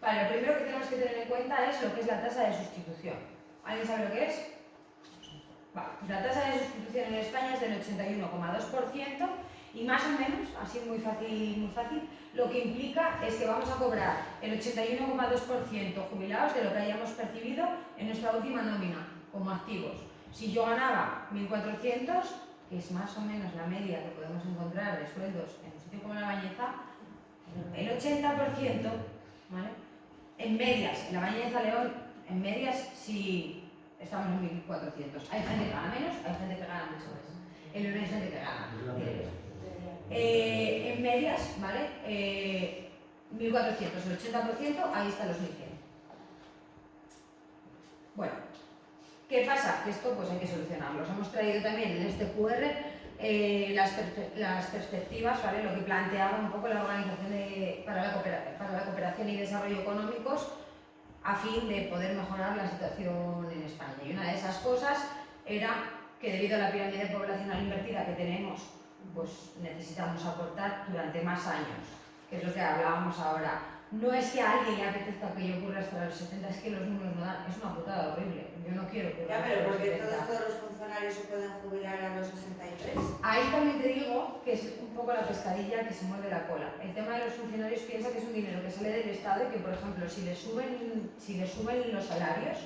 Vale, lo primero que tenemos que tener en cuenta es lo que es la tasa de sustitución. ¿Alguien sabe lo que es? Vale, pues la tasa de sustitución en España es del 81,2% y más o menos, así muy fácil, lo que implica es que vamos a cobrar el 81,2% jubilados de lo que hayamos percibido en nuestra última nómina como activos. Si yo ganaba 1.400, que es más o menos la media que podemos encontrar de sueldos en un sitio como La Bañeza, el 80%, ¿vale? En medias, en La Bañeza, León, en medias sí estamos en 1.400. Hay gente que gana menos, hay gente que gana mucho más. En León hay gente que gana. En medias, ¿vale? 1.400, el 80%, ahí están los 1.100. Bueno, ¿qué pasa? Que esto pues hay que solucionarlo. Os hemos traído también en este QR las perspectivas, ¿vale? Lo que planteaba un poco la Organización para la Cooperación y Desarrollo Económicos a fin de poder mejorar la situación en España. Y una de esas cosas era que debido a la pirámide poblacional invertida que tenemos, pues necesitamos aportar durante más años, que es lo que hablábamos ahora. No es que a alguien le apetezca que yo ocurra hasta los 70, es que los números no dan, es una putada horrible. Yo no quiero ocurrir. Ya, pero porque todos los funcionarios se pueden jubilar a los 63. Ahí también te digo que es un poco la pescadilla que se mueve la cola. El tema de los funcionarios piensa que es un dinero que sale del Estado y que, por ejemplo, si le suben los salarios,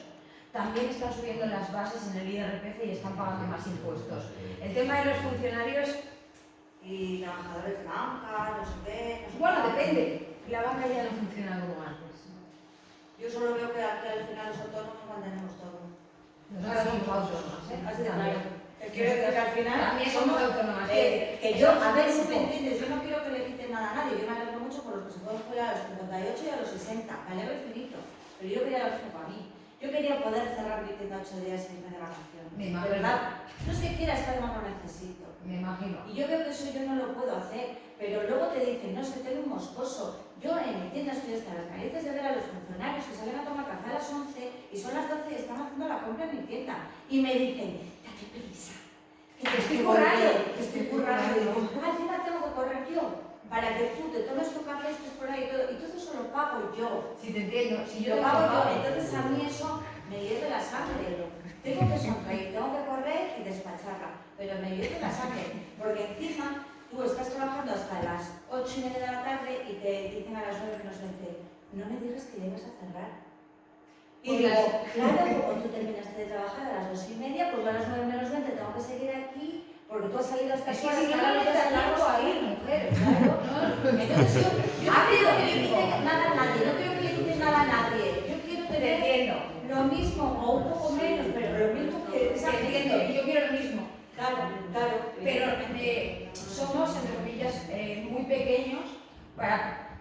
también están subiendo las bases en el IRPF y están pagando más impuestos. El tema de los funcionarios... Y trabajadores de banca, no sé qué... Bueno, depende. La banca ya no funciona como antes. Yo solo veo que aquí al final los autónomos mantenemos todo. Nosotros somos autónomas, ¿eh? Así de También. claro. Quiero decir que al final También somos autónomas. que yo, a ver si me entiendes, yo no quiero que le quiten nada a nadie. Yo me alegro mucho por los que se pueden jubilar a los 58 y a los 60. Me alegro infinito. Pero yo quería lo mismo para mí. Yo quería poder cerrar 28 días sin irme de vacaciones. Me De imagino. verdad, no es que quiera estar, no lo necesito. Me imagino. Y yo veo que eso yo no lo puedo hacer, pero luego te dicen, no, es que tengo un moscoso. Yo en mi tienda estoy hasta las narices de ver a los funcionarios que salen a tomar café a las 11 y son las 12 y están haciendo la compra en mi tienda. Y me dicen, date prisa, que te estoy currando, que estoy currando. Y digo, al final tengo que correr yo, para que tú te tomes tu café, estés por ahí y todo. Y todo eso lo pago yo. Si te entiendo. Si yo Lo pago yo, entonces a mí eso me hierve la sangre. Tengo que sonreír, tengo que correr y despacharla, pero me hierve la sangre, porque encima tú estás trabajando hasta las 8:30 de la tarde y te dicen a las 9 menos 20, no me digas que llegas a cerrar. Y digo, claro, como tú terminaste de trabajar a las 2:30, pues yo a las 9 menos 20 tengo que seguir aquí, porque tú has salido hasta Es aquí. que si no, no te da tiempo a ir, mujer. Claro, ¿no? Entonces yo no quiero que le quiten nada a nadie, no quiero que le quiten nada a nadie. Yo quiero Te tener entiendo. lo mismo o un poco menos, pero lo mismo que esa Te entiendo. gente. Y yo quiero lo mismo. Claro, claro. Pero somos, entre comillas, muy pequeños para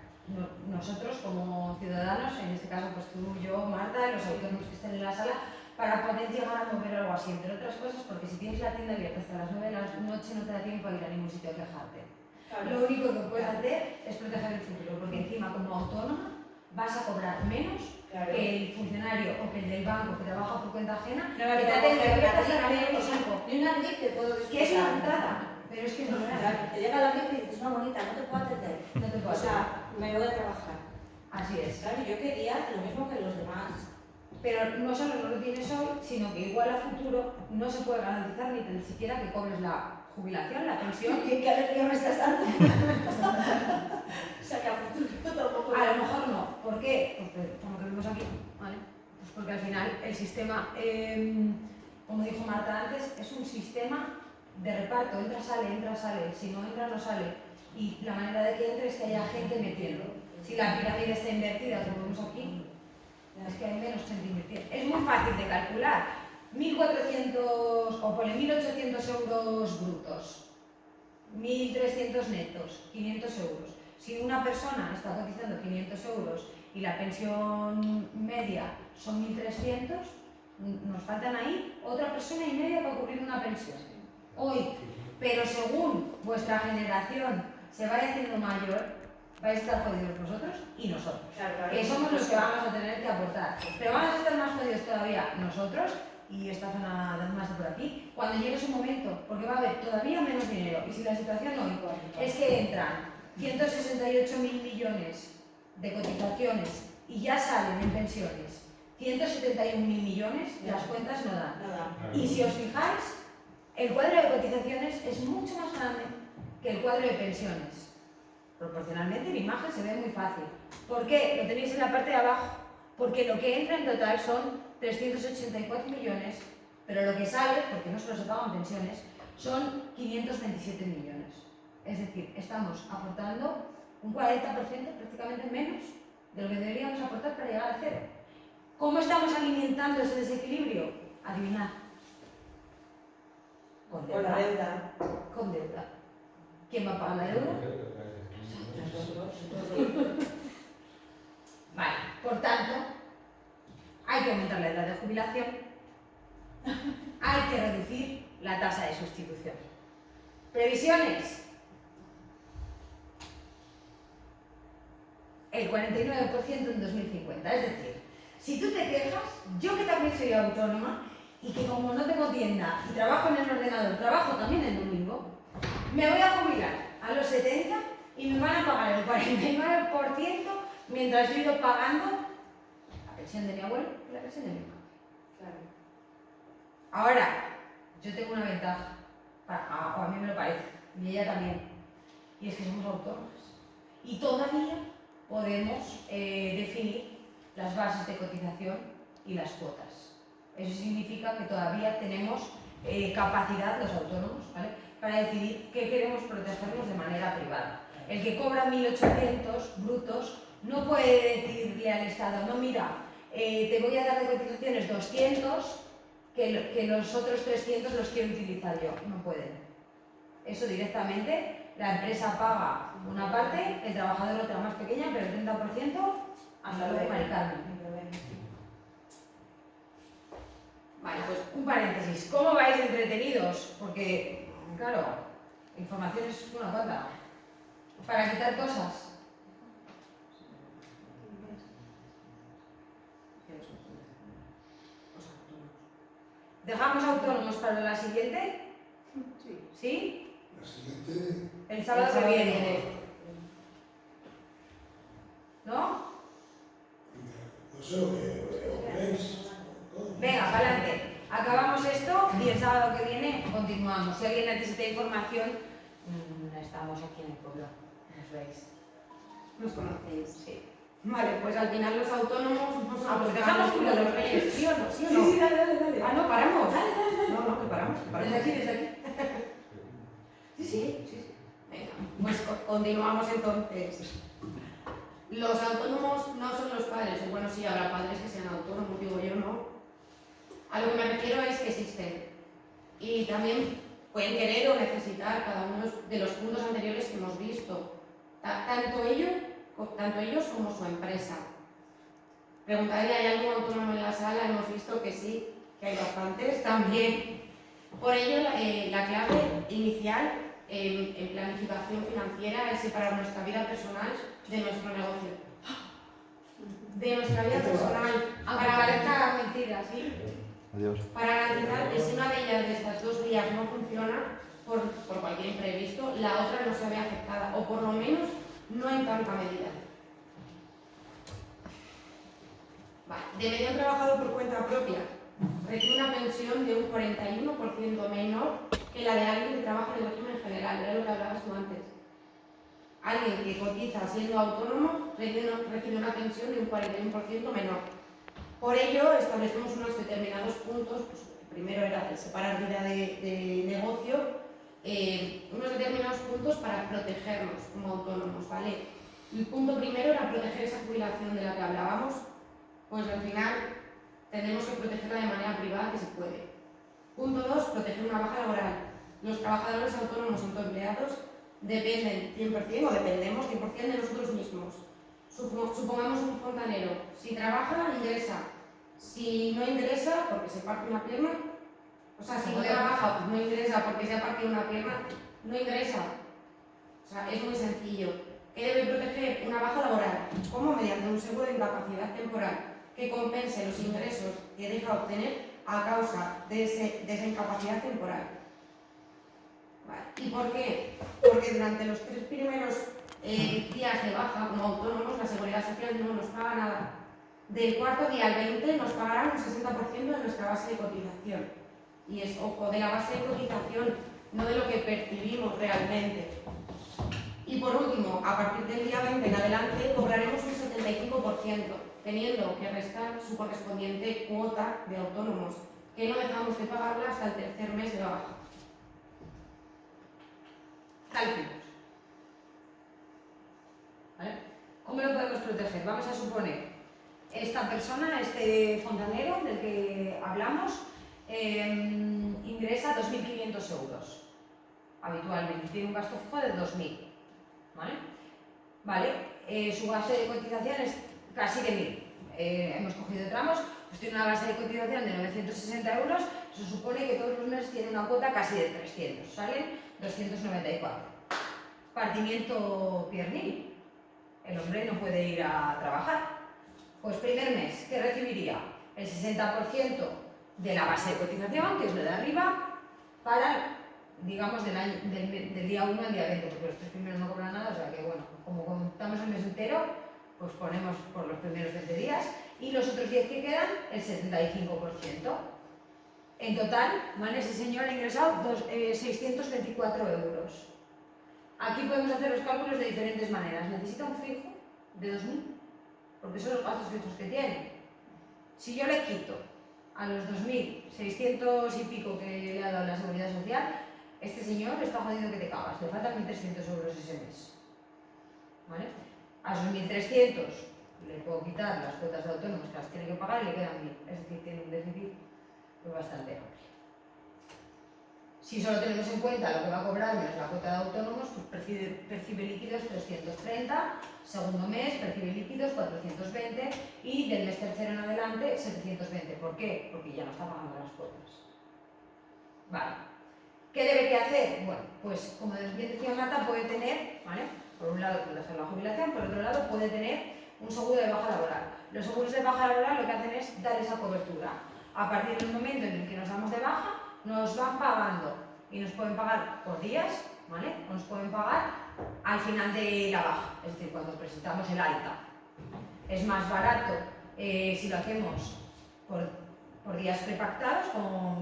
nosotros como ciudadanos, en este caso pues tú, yo, Marta, los autónomos que estén en la sala, para poder llegar a mover algo así, entre otras cosas, porque si tienes la tienda abierta hasta las 9 de la noche no te da tiempo a ir a ningún sitio a quejarte. Claro. Lo único que puedes hacer es proteger el futuro, porque encima como autónoma vas a cobrar menos Claro. que el funcionario o que el del banco que trabaja por cuenta ajena, No me que te puedo hace coger abierta la hasta las 9 gripe, y 5. ni una gripe te puedo Que es una disfrutar. putada, pero es que es verdad. Claro, te llega la gripe y dices, no, bonita, no te puedo atender. No te puedo O sea, me voy a trabajar. Así es. Claro, yo quería lo mismo que los demás. Pero no solo no lo tienes hoy, sino que igual a futuro no se puede garantizar ni tan siquiera que cobres la jubilación, la pensión. ¿Qué alegría me estás dando? O sea, que a futuro tampoco. A lo mejor no. ¿Por qué? Porque, por lo que vemos aquí, ¿vale? Pues porque al final el sistema, como dijo Marta antes, es un sistema de reparto. Entra, sale. Si no entra, no sale. Y la manera de que entre es que haya gente metiendo. Si la pirámide está invertida, como vemos aquí, es que hay menos gente invertida. Es muy fácil de calcular. 1.400 o ponle 1.800 euros brutos. 1.300 netos, 500 euros. Si una persona está cotizando 500 euros y la pensión media son 1.300, nos faltan ahí otra persona y media para cubrir una pensión. Hoy, pero según vuestra generación se vaya haciendo mayor, vais a estar jodidos vosotros y nosotros. Claro, Que somos los que vamos a tener que aportar. Pero vamos a estar más jodidos todavía nosotros y esta zona más de por aquí, cuando llegue su momento, porque va a haber todavía menos dinero. Y si la situación hoy es que entran 168.000 millones de cotizaciones y ya salen en pensiones 171.000 millones, las cuentas no dan. Y si os fijáis, el cuadro de cotizaciones es mucho más grande que el cuadro de pensiones. Proporcionalmente en imagen se ve muy fácil. ¿Por qué? Lo tenéis en la parte de abajo. Porque lo que entra en total son 384 millones, pero lo que sale, porque no solo se pagan pensiones, son 527 millones. Es decir, estamos aportando un 40% prácticamente menos de lo que deberíamos aportar para llegar a cero. ¿Cómo estamos alimentando ese desequilibrio? Adivinad. Con Con la deuda. Con deuda. ¿Quién va a pagar la deuda? Vale, por tanto, hay que aumentar la edad de jubilación, hay que reducir la tasa de sustitución. Previsiones. El 49% en 2050. Es decir, si tú te quejas, yo que también soy autónoma y que como no tengo tienda y trabajo en el ordenador, trabajo también el domingo, me voy a jubilar a los 70 y me van a pagar el 49% mientras yo he ido pagando la pensión de mi abuelo y la pensión de mi madre. Claro. Ahora, yo tengo una ventaja, o a mí me lo parece, y ella también, y es que somos autónomas. Y todavía podemos definir las bases de cotización y las cuotas. Eso significa que todavía tenemos capacidad, los autónomos, ¿vale?, para decidir qué queremos protegernos de manera privada. El que cobra 1.800 brutos no puede decirle al Estado, no, mira, te voy a dar de cotizaciones 200, que los otros 300 los quiero utilizar yo. No pueden. Eso directamente, la empresa paga una parte, el trabajador otra más pequeña, pero el 30% hasta luego, Mari Carmen. Vale, pues un paréntesis. ¿Cómo vais entretenidos? Porque, claro, información es una cuanta. Para quitar cosas. ¿Dejamos autónomos para la siguiente? Sí. ¿Sí? La siguiente. El sábado que viene. ¿No? No sé lo que opináis. Venga, para adelante. Acabamos esto y el sábado que viene continuamos. Si alguien necesita información, estamos aquí en el pueblo. Nos veis. ¿Nos conocéis? Sí. Vale, pues al final los autónomos no son Pues los dejamos grandes uno de los como reyes, ¿sí o no? ¿Sí o no? Sí, dale. Ah, no, paramos. Dale. No, que paramos. Desde aquí, desde aquí. Sí. Venga, pues continuamos entonces. Los autónomos no son los padres, o bueno, sí, habrá padres que sean autónomos, digo yo, ¿no? A lo que me refiero es que existen. Y también pueden querer o necesitar cada uno de los puntos anteriores que hemos visto. Tanto ellos como su empresa. Preguntarle, ¿hay algún autónomo en la sala? Hemos visto que sí, que hay bastantes también. Por ello, la clave inicial en planificación financiera es separar nuestra vida personal de nuestro negocio. De nuestra vida personal. Aunque parezca mentira, ¿sí? Adiós. Para garantizar que si una de ellas de estas dos vías no funciona, por cualquier imprevisto, la otra no se ve afectada, o por lo menos no en tanta medida. Vale. De medio un trabajador por cuenta propia recibe una pensión de un 41% menor que la de alguien que trabaja en el régimen general, era lo que hablabas tú antes. Alguien que cotiza siendo autónomo recibe una pensión de un 41% menor. Por ello, establecemos unos determinados puntos, pues, el primero era el separar vida de negocio, unos determinados puntos para protegernos como autónomos, ¿vale? El punto primero era proteger esa jubilación de la que hablábamos, pues al final tenemos que protegerla de manera privada que se puede. Punto 2, proteger una baja laboral. Los trabajadores autónomos autoempleados dependen 100% o dependemos 100% de nosotros mismos. Supongamos un fontanero, si trabaja, ingresa. Si no ingresa, porque se parte una pierna, o sea, si no trabaja, pues no ingresa porque se ha partido una pierna, no ingresa. O sea, es muy sencillo. ¿Qué debe proteger? Una baja laboral. ¿Cómo? Mediante un seguro de incapacidad temporal que compense los ingresos que deja obtener a causa de esa incapacidad temporal. ¿Vale? ¿Y por qué? Porque durante los 3 primeros días de baja como autónomos la Seguridad Social no nos paga nada. Del 4º día al 20 nos pagarán un 60% de nuestra base de cotización. Y es, ojo, de la base de cotización, no de lo que percibimos realmente. Y por último, a partir del día 20 en adelante cobraremos un 75%, teniendo que restar su correspondiente cuota de autónomos, que no dejamos de pagarla hasta el 3er mes de baja. Cálculos. ¿Vale? ¿Cómo lo podemos proteger? Vamos a suponer, esta persona, este fontanero del que hablamos, ingresa 2.500 euros habitualmente, tiene un gasto fijo de 2.000. ¿Vale? Su base de cotización es casi de 1.000. Hemos cogido tramos, pues tiene una base de cotización de 960 euros, se supone que todos los meses tiene una cuota casi de 300, salen 294. Partimiento piernil. El hombre no puede ir a trabajar. Pues primer mes, ¿qué recibiría? El 60% de la base de cotización, que es lo de arriba, para, digamos, del día 1 al día 20, porque los 3 primeros no cobran nada, o sea que, bueno, como contamos el mes entero, pues ponemos por los primeros 20 días, y los otros 10 que quedan, el 75%. En total, ¿vale? Ese señor ha ingresado 624 euros. Aquí podemos hacer los cálculos de diferentes maneras. Necesita un fijo de 2.000, porque son los gastos fijos que tiene. Si yo le quito a los 2.600 y pico que le ha dado la Seguridad Social, este señor está jodido que te cagas, le faltan 1.300 euros ese mes. ¿Vale? A esos 1.300 le puedo quitar las cuotas de autónomos que las tiene que pagar y le quedan 1.000, es decir, tiene un déficit bastante amplio. Si solo tenemos en cuenta lo que va a cobrar menos la cuota de autónomos, pues percibe líquidos 330, segundo mes percibe líquidos 420 y del mes tercero en adelante 720. ¿Por qué? Porque ya no está pagando las cuotas. Vale. ¿Qué debería hacer? Bueno, pues como bien decía Marta, puede tener, ¿vale? Por un lado puede hacer la jubilación, por otro lado puede tener un seguro de baja laboral. Los seguros de baja laboral lo que hacen es dar esa cobertura. A partir del momento en el que nos damos de baja, nos van pagando y nos pueden pagar por días, ¿vale? O nos pueden pagar al final de la baja, es decir, cuando presentamos el alta. Es más barato si lo hacemos por días prepactados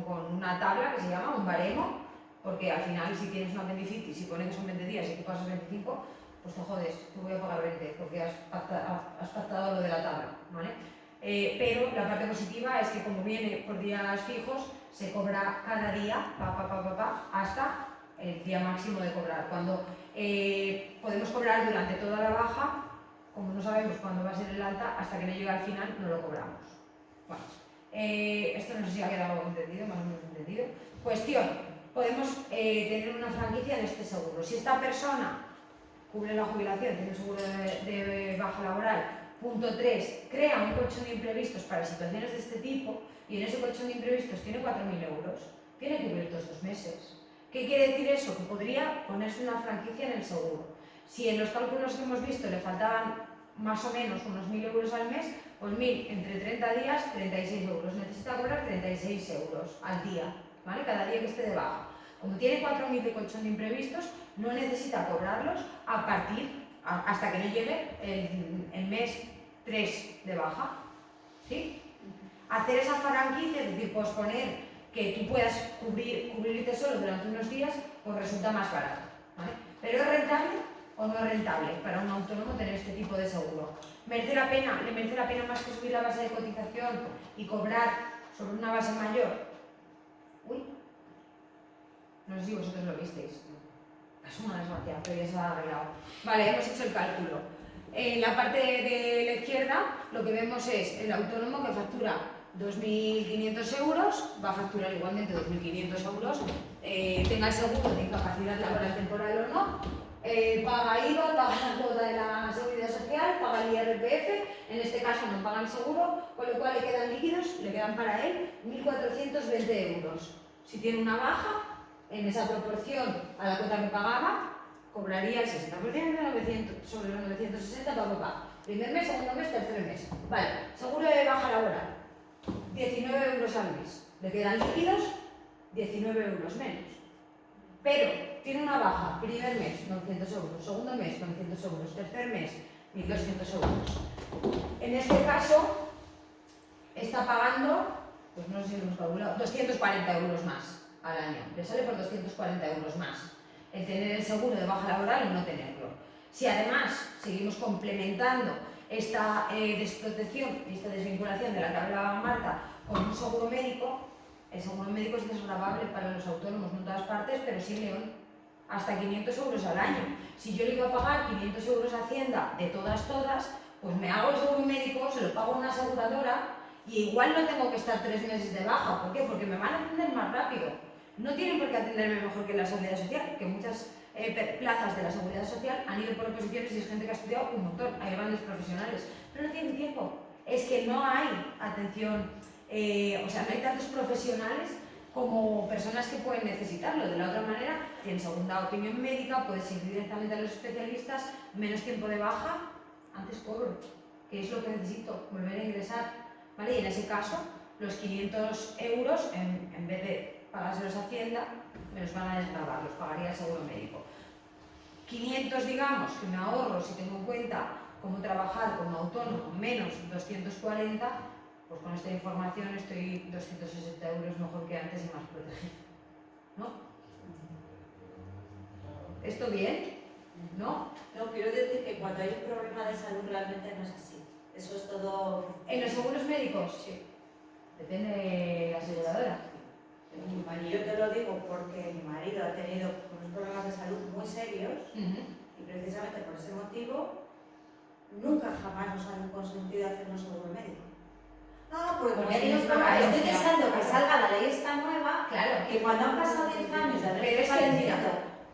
con una tabla que se llama un baremo, porque al final si tienes un apendicitis y pone que son 20 días y tú pasas 25, pues te jodes, te voy a pagar 20 porque has pactado lo de la tabla, ¿vale? Pero la parte positiva es que como viene por días fijos, se cobra cada día, hasta el día máximo de cobrar. Cuando podemos cobrar durante toda la baja, como no sabemos cuándo va a ser el alta, hasta que no llega al final no lo cobramos. Bueno, esto no sé si ha quedado entendido, más o menos entendido. Cuestión, podemos tener una franquicia en este seguro. Si esta persona cubre la jubilación, tiene un seguro de baja laboral. Punto 3, crea un colchón de imprevistos para situaciones de este tipo y en ese colchón de imprevistos tiene 4.000 euros. Tiene cubiertos 2 meses. ¿Qué quiere decir eso? Que podría ponerse una franquicia en el seguro. Si en los cálculos que hemos visto le faltaban más o menos unos 1.000 euros al mes, pues 1.000 entre 30 días, 36 euros. Necesita cobrar 36 euros al día, ¿vale? Cada día que esté de baja. Como tiene 4.000 de colchón de imprevistos, no necesita cobrarlos hasta que no llegue el mes 3 de baja. ¿Sí? Hacer esa franquicia, es decir, posponer que tú puedas cubrirte solo durante unos días, pues resulta más barato, ¿vale? Pero ¿es rentable o no es rentable para un autónomo tener este tipo de seguro? ¿Merece la pena? ¿Le merece la pena más que subir la base de cotización y cobrar sobre una base mayor? Uy, no sé si vosotros lo visteis. Es una desgracia, pero ya se ha arreglado. Vale, hemos hecho el cálculo. En la parte de la izquierda lo que vemos es el autónomo que factura 2.500 euros, va a facturar igualmente 2.500 euros, tenga el seguro de incapacidad laboral temporal o no, paga IVA, paga la cuota de la seguridad social, paga el IRPF, en este caso no paga el seguro, con lo cual le quedan líquidos, le quedan para él 1.420 euros. Si tiene una baja, en esa proporción a la cuota que pagaba, cobraría el 60% de 900, sobre los 960 para primer mes, segundo mes, tercer mes. Vale, seguro de baja laboral, 19 euros al mes. Le quedan líquidos 19 euros menos. Pero tiene una baja, primer mes 900 euros, segundo mes 900 euros, tercer mes 1.200 euros. En este caso está pagando, pues no sé si lo hemos calculado, 240 euros más al año. Le sale por 240 euros más el tener el seguro de baja laboral y no tenerlo. Si además seguimos complementando esta desprotección y esta desvinculación de la que hablaba Marta con un seguro médico, el seguro médico es desgravable para los autónomos, no en todas partes, pero sí en León, hasta 500 euros al año. Si yo le iba a pagar 500 euros a Hacienda de todas, pues me hago el seguro médico, se lo pago a una aseguradora y igual no tengo que estar 3 meses de baja. ¿Por qué? Porque me van a atender más rápido. No tienen por qué atenderme mejor que la Seguridad Social, que muchas plazas de la Seguridad Social han ido por oposiciones y es gente que ha estudiado un montón, hay grandes profesionales, pero no tienen tiempo. Es que no hay atención, o sea, no hay tantos profesionales como personas que pueden necesitarlo. De la otra manera, tienen segunda opinión médica, puedes ir directamente a los especialistas, menos tiempo de baja, antes cobro, que es lo que necesito, volver a ingresar, ¿vale? Y en ese caso, los 500 euros, en vez de pagárselos a Hacienda, me los van a desgravar, los pagaría el seguro médico. 500, digamos, que me ahorro si tengo en cuenta cómo trabajar como autónomo, menos 240, pues con esta información estoy 260 euros mejor que antes y más protegido, ¿no? ¿Esto bien? ¿No? No, quiero decir que cuando hay un problema de salud realmente no es así. Eso es todo... ¿En los seguros médicos? Sí. Depende de la aseguradora. Yo te lo digo porque mi marido ha tenido unos problemas de salud muy serios y precisamente por ese motivo nunca jamás nos han consentido hacer un seguro médico. Ah, porque como ya tienes problema, estoy deseando que salga la ley esta nueva, Claro. que cuando han pasado 10 años de haber Pero es que padecido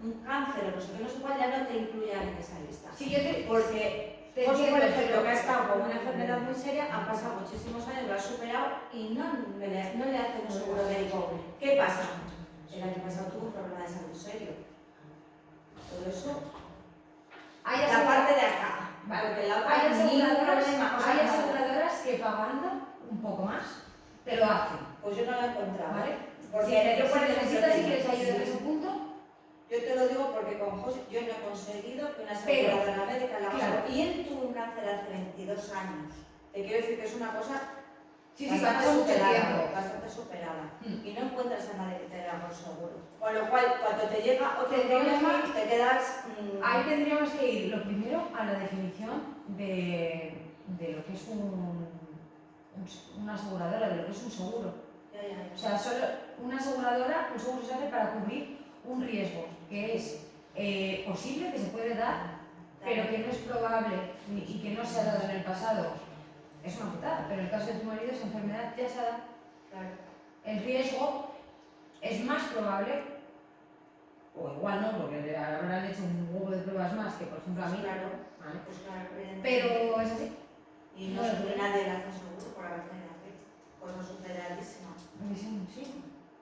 un cáncer o no sé qué, no sé cuál, ya no te incluyan en esa lista. Sí, yo te... Porque Te José, por entiendo, ejemplo, pero- que ha estado con una enfermedad muy seria, han pasado muchísimos años, lo ha superado y no le hacen un seguro médico. ¿Qué pasa? El año pasado tuvo un problema de salud serio. Todo eso, Hay la parte de acá. Vale. Porque la otra Hay es ningún problema. O sea, hay aseguradoras que pagando un poco más te lo hacen, Pues yo no la he encontrado. ¿vale? Porque Si yo, por ejemplo, necesitas y quieres ayuda en ese punto, yo te lo digo porque con José yo no he conseguido que una Pero, aseguradora médica la haga. claro. Y él tuvo un cáncer hace 22 años. Te quiero decir que es una cosa sí, bastante pasa mucho superada, tiempo. bastante superada. Mm. Y no encuentras a nadie que te haga un seguro. Con lo cual, cuando te llega otro Tendríamos problema, que- te quedas... Ahí tendríamos que ir, lo primero, a la definición de lo que es una aseguradora, de lo que es un seguro. Ya. O sea, solo una aseguradora, un seguro se hace para cubrir un riesgo, que es posible, que se puede dar, pero que no es probable y que no se ha dado en el pasado. Es una putada, pero en el caso de tu marido, esa enfermedad ya se ha dado. Claro. El riesgo es más probable, o igual no, porque le habrán hecho un huevo de pruebas más que, por ejemplo, a mí. Claro. ¿Vale? Pues claro, evidentemente. Pero es así. Y no sé que nadie le hace seguro por haber tenido aquí. Cosa superadísima. Sí.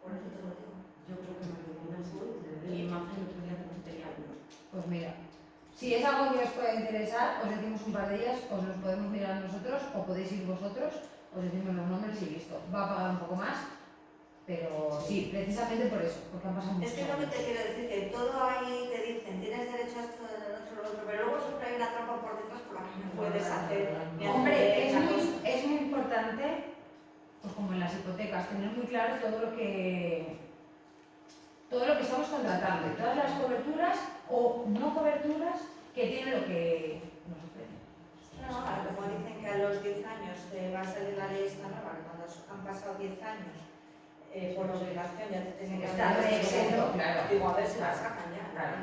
Por eso te lo digo. Yo creo que me lo una seguro y imagen otro día como tenía uno. Pues mira, si es algo que os pueda interesar, os decimos un par de ellas, os los podemos mirar nosotros o podéis ir vosotros, os decimos los nombres y listo. Va a pagar un poco más, pero sí, precisamente por eso, porque han pasado muchos Es que lo que años. te quiero decir, que todo ahí te dicen, tienes derecho a esto, a lo otro, lo otro, pero luego siempre hay una trampa por detrás por la que no puedes hacer. ni hacer Hombre, esa cosa. es muy importante, pues como en las hipotecas, tener muy claro todo lo que estamos contratando y todas las coberturas o no coberturas que tiene lo que nos ofrece. No, como dicen que a los 10 años te va a salir la ley esta nueva, que cuando han pasado 10 años por obligación ya te tienen que Está hacer exento, claro. Digo, a ver si la sacan ya. Claro.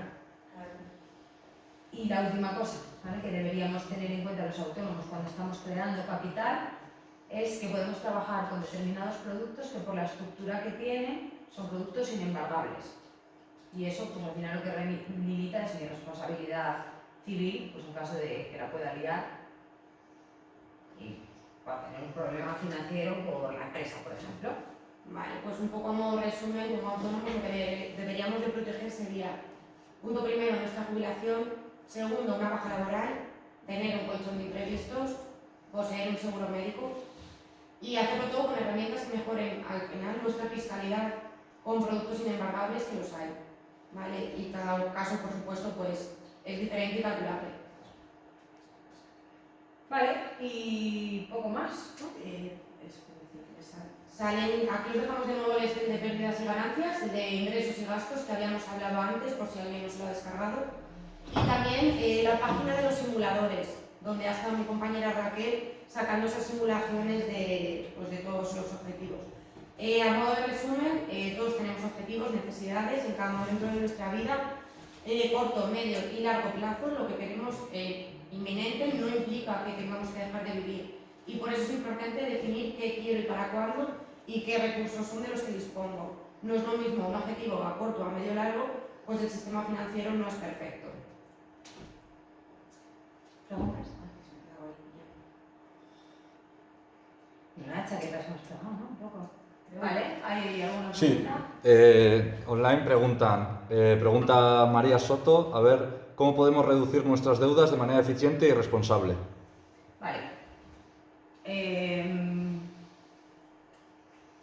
Claro. Y la última cosa, ¿vale?, que deberíamos tener en cuenta los autónomos cuando estamos creando capital, es que podemos trabajar con determinados productos que por la estructura que tienen son productos inembargables. Y eso, pues al final lo que limita es mi responsabilidad civil, pues en caso de que la pueda liar y para tener un problema financiero por la empresa, por ejemplo. Vale, pues un poco como resumen, como autónomos, lo que deberíamos de proteger sería, punto primero, nuestra jubilación, segundo, una baja laboral, tener un colchón de imprevistos, poseer un seguro médico y hacerlo todo con herramientas que mejoren al final nuestra fiscalidad con productos inembargables que los hay, ¿vale? Y cada caso, por supuesto, pues es diferente y calculable. Vale, y poco más, ¿no? Salen, aquí os dejamos de nuevo el Excel de pérdidas y ganancias, el de ingresos y gastos que habíamos hablado antes, por si alguien no se lo ha descargado. Y también la página de los simuladores, donde ha estado mi compañera Raquel sacando esas simulaciones de todos los objetivos. A modo de resumen, todos tenemos objetivos, necesidades en cada momento de nuestra vida, corto, medio y largo plazo. Lo que queremos inminente no implica que tengamos que dejar de vivir. Y por eso es importante definir qué quiero y para cuándo y qué recursos son de los que dispongo. No es lo mismo un objetivo a corto o a medio largo, pues el sistema financiero no es perfecto. ¿Preguntas? Una chaqueta hemos pegado, ¿no? Un poco. Vale, ¿hay alguna pregunta? Sí, online pregunta María Soto, a ver, ¿cómo podemos reducir nuestras deudas de manera eficiente y responsable? Vale.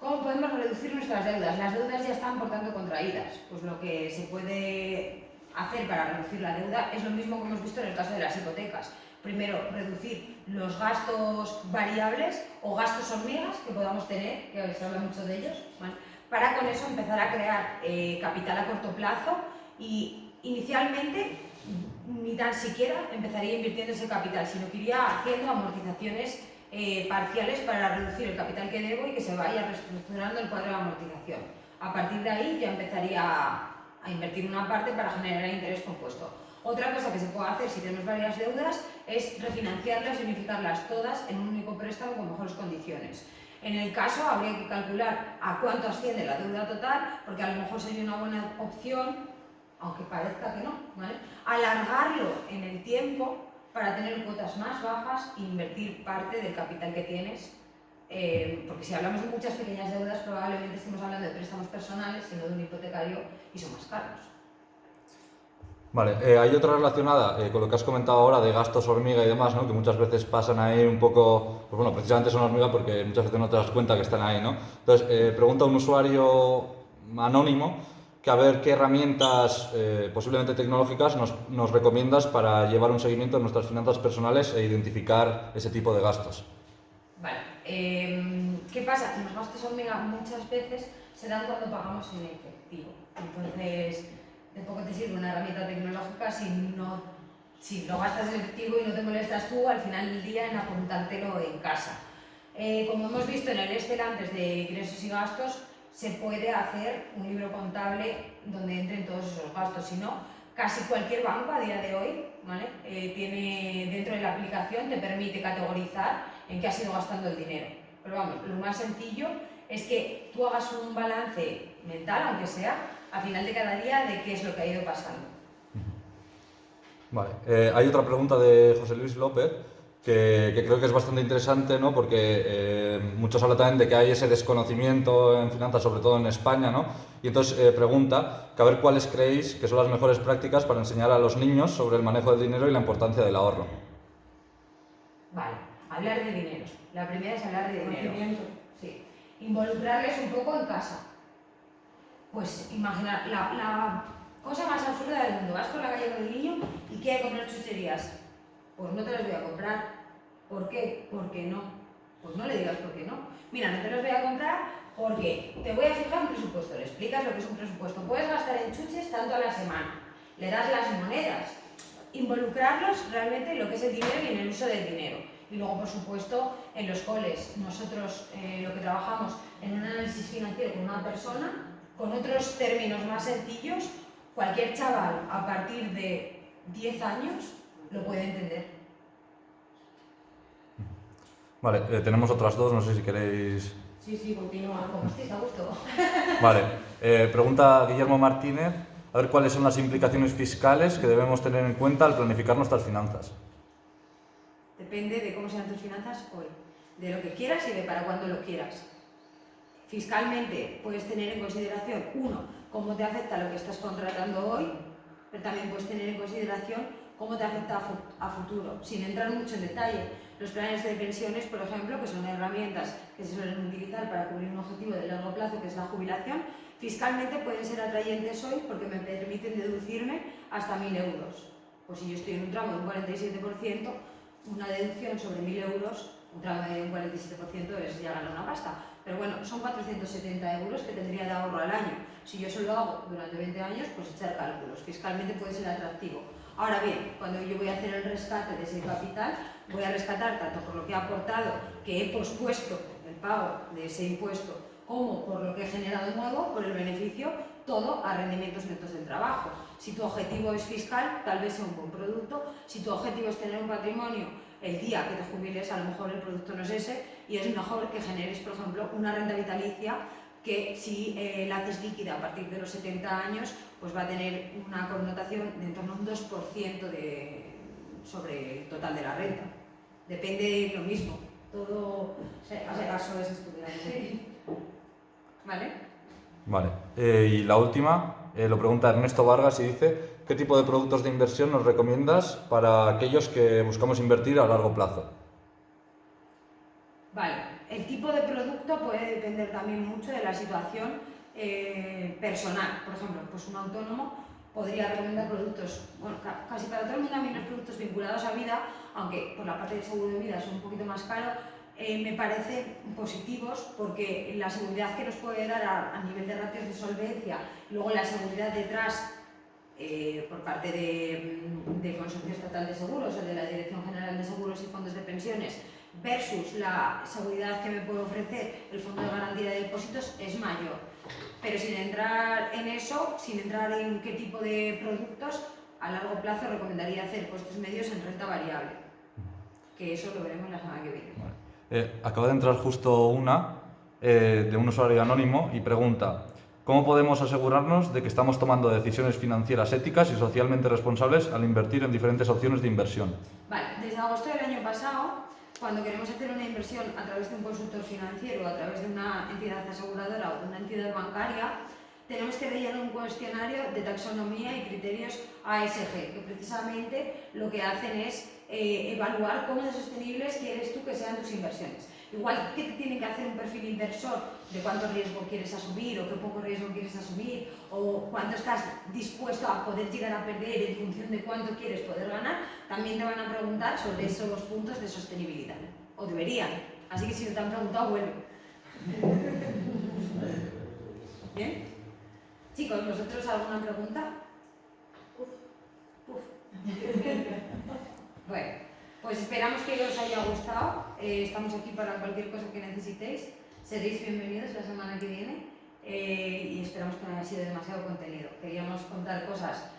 ¿Cómo podemos reducir nuestras deudas? Las deudas ya están por tanto contraídas. Pues lo que se puede hacer para reducir la deuda es lo mismo que hemos visto en el caso de las hipotecas. Primero, reducir los gastos variables o gastos hormigas que podamos tener, que se habla mucho de ellos, ¿vale? Para con eso empezar a crear capital a corto plazo y inicialmente ni tan siquiera empezaría invirtiendo ese capital, sino que iría haciendo amortizaciones parciales para reducir el capital que debo y que se vaya reestructurando el cuadro de amortización. A partir de ahí ya empezaría a invertir una parte para generar interés compuesto. Otra cosa que se puede hacer si tenemos varias deudas es refinanciarlas y unificarlas todas en un único préstamo con mejores condiciones. En el caso habría que calcular a cuánto asciende la deuda total, porque a lo mejor sería una buena opción, aunque parezca que no, ¿vale?, alargarlo en el tiempo para tener cuotas más bajas e invertir parte del capital que tienes, porque si hablamos de muchas pequeñas deudas probablemente estemos hablando de préstamos personales y no de un hipotecario y son más caros. Vale, hay otra relacionada con lo que has comentado ahora de gastos hormiga y demás, ¿no? Que muchas veces pasan ahí un poco, pues bueno, precisamente son hormiga porque muchas veces no te das cuenta que están ahí, ¿no? Entonces, pregunta un usuario anónimo que a ver qué herramientas, posiblemente tecnológicas, nos recomiendas para llevar un seguimiento de nuestras finanzas personales e identificar ese tipo de gastos. Vale, ¿qué pasa? Los gastos hormiga muchas veces se dan cuando pagamos en efectivo. Entonces, de poco te sirve una herramienta tecnológica si no gastas en efectivo y no te molestas tú al final del día en apuntártelo en casa. Como hemos visto en el Excel antes de ingresos y gastos, se puede hacer un libro contable donde entren todos esos gastos. Si no, casi cualquier banco a día de hoy, ¿vale?, tiene dentro de la aplicación, te permite categorizar en qué has ido gastando el dinero. Pero vamos, lo más sencillo es que tú hagas un balance mental, aunque sea, a final de cada día de qué es lo que ha ido pasando. Vale, hay otra pregunta de José Luis López que creo que es bastante interesante, ¿no? Porque muchos hablan también de que hay ese desconocimiento en finanzas, sobre todo en España, ¿no? Y entonces pregunta que a ver cuáles creéis que son las mejores prácticas para enseñar a los niños sobre el manejo del dinero y la importancia del ahorro. Vale, hablar de dinero. La primera es hablar de dinero. Sí. Involucrarles un poco en casa. Pues imaginar, la cosa más absurda del mundo, vas por la calle con el niño y quiere comprar chucherías. Pues no te las voy a comprar. ¿Por qué? Porque no. Pues no le digas por qué no. Mira, no te las voy a comprar porque te voy a fijar un presupuesto. Le explicas lo que es un presupuesto. Puedes gastar en chuches tanto a la semana. Le das las monedas. Involucrarlos realmente en lo que es el dinero y en el uso del dinero. Y luego, por supuesto, en los coles. Nosotros lo que trabajamos en un análisis financiero con una persona, con otros términos más sencillos, cualquier chaval a partir de 10 años lo puede entender. Vale, tenemos otras dos, no sé si queréis... Sí, continúa. Como estéis a gusto. Vale, pregunta Guillermo Martínez, a ver cuáles son las implicaciones fiscales que debemos tener en cuenta al planificar nuestras finanzas. Depende de cómo sean tus finanzas hoy, de lo que quieras y de para cuándo lo quieras. Fiscalmente puedes tener en consideración, uno, cómo te afecta lo que estás contratando hoy, pero también puedes tener en consideración cómo te afecta a futuro, sin entrar mucho en detalle. Los planes de pensiones, por ejemplo, que son herramientas que se suelen utilizar para cubrir un objetivo de largo plazo, que es la jubilación, fiscalmente pueden ser atrayentes hoy porque me permiten deducirme hasta 1.000 euros. Pues si yo estoy en un tramo de un 47%, una deducción sobre 1.000 euros, un tramo de un 47% es ya ganar una pasta. Pero bueno, son 470 euros que tendría de ahorro al año. Si yo eso lo hago durante 20 años, pues echar cálculos. Fiscalmente puede ser atractivo. Ahora bien, cuando yo voy a hacer el rescate de ese capital, voy a rescatar tanto por lo que he aportado, que he pospuesto el pago de ese impuesto, como por lo que he generado nuevo, por el beneficio, todo a rendimientos netos del trabajo. Si tu objetivo es fiscal, tal vez sea un buen producto. Si tu objetivo es tener un patrimonio, el día que te jubiles, a lo mejor el producto no es ese, y es mejor que generes, por ejemplo, una renta vitalicia que si la haces líquida a partir de los 70 años, pues va a tener una connotación de en torno a un 2% sobre el total de la renta. Depende de lo mismo. Todo... Hace caso es estudiar. Sí. ¿Vale? Vale, y la última, lo pregunta Ernesto Vargas y dice: ¿qué tipo de productos de inversión nos recomiendas para aquellos que buscamos invertir a largo plazo? Vale, el tipo de producto puede depender también mucho de la situación personal. Por ejemplo, pues un autónomo podría recomendar productos, bueno, casi para todo el mundo a mí los productos vinculados a vida, aunque por la parte del seguro de vida son un poquito más caros, me parecen positivos porque la seguridad que nos puede dar a nivel de ratios de solvencia, luego la seguridad detrás por parte del Consorcio Estatal de Seguros o de la Dirección General de Seguros y Fondos de Pensiones versus la seguridad que me puede ofrecer el Fondo de Garantía de Depósitos es mayor. Pero sin entrar en eso, sin entrar en qué tipo de productos, a largo plazo recomendaría hacer puestos medios en renta variable, que eso lo veremos la semana que viene. Vale. Acaba de entrar justo una de un usuario anónimo y pregunta: ¿cómo podemos asegurarnos de que estamos tomando decisiones financieras éticas y socialmente responsables al invertir en diferentes opciones de inversión? Vale, desde agosto del año pasado, cuando queremos hacer una inversión a través de un consultor financiero, a través de una entidad aseguradora o de una entidad bancaria, tenemos que rellenar un cuestionario de taxonomía y criterios ASG, que precisamente lo que hacen es evaluar cómo de sostenibles quieres tú que sean tus inversiones. Igual que te tienen que hacer un perfil inversor de cuánto riesgo quieres asumir o qué poco riesgo quieres asumir o cuánto estás dispuesto a poder llegar a perder en función de cuánto quieres poder ganar, también te van a preguntar sobre esos puntos de sostenibilidad. O deberían. Así que si no te han preguntado, vuelve. ¿Bien? Chicos, ¿vosotros alguna pregunta? Bueno, pues esperamos que os haya gustado. Estamos aquí para cualquier cosa que necesitéis. Seréis bienvenidos la semana que viene y esperamos que no haya sido demasiado contenido. Queríamos contar cosas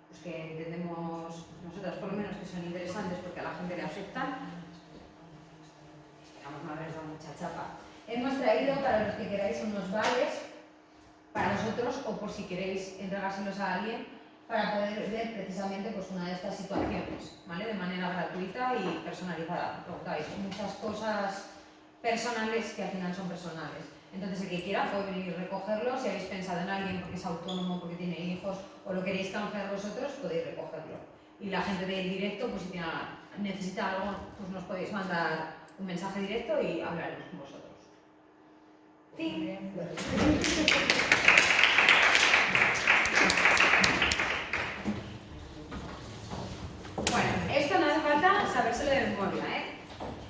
pues, que entendemos nosotras por lo menos que son interesantes porque a la gente le afectan. Esperamos no haberos dado mucha chapa. Hemos traído para los que queráis unos vales para vosotros o por si queréis entregárselos a alguien para poder ver precisamente pues, una de estas situaciones, ¿vale? De manera gratuita y personalizada. Preguntáis muchas cosas personales que al final son personales. Entonces el que quiera puede venir a recogerlo. Si habéis pensado en alguien porque es autónomo, porque tiene hijos o lo queréis canjear vosotros, podéis recogerlo. Y la gente del directo, pues si necesita algo, pues nos podéis mandar un mensaje directo y hablaremos con vosotros. Sí. Bueno, esto no hace falta sabérselo de memoria, ¿eh?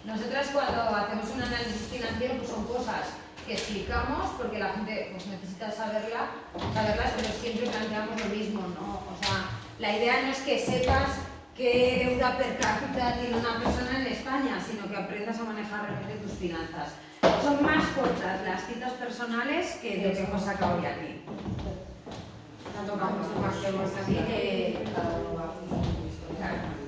Nosotras cuando hacemos un análisis financiero pues son cosas que explicamos porque la gente pues, necesita saberlas, pero siempre planteamos lo mismo, ¿no? O sea, la idea no es que sepas qué deuda per cápita tiene una persona en España, sino que aprendas a manejar realmente tus finanzas. Son más cortas las citas personales que lo que hemos sacado hoy aquí. Tocamos mucho más temas así que cada uno va. Claro.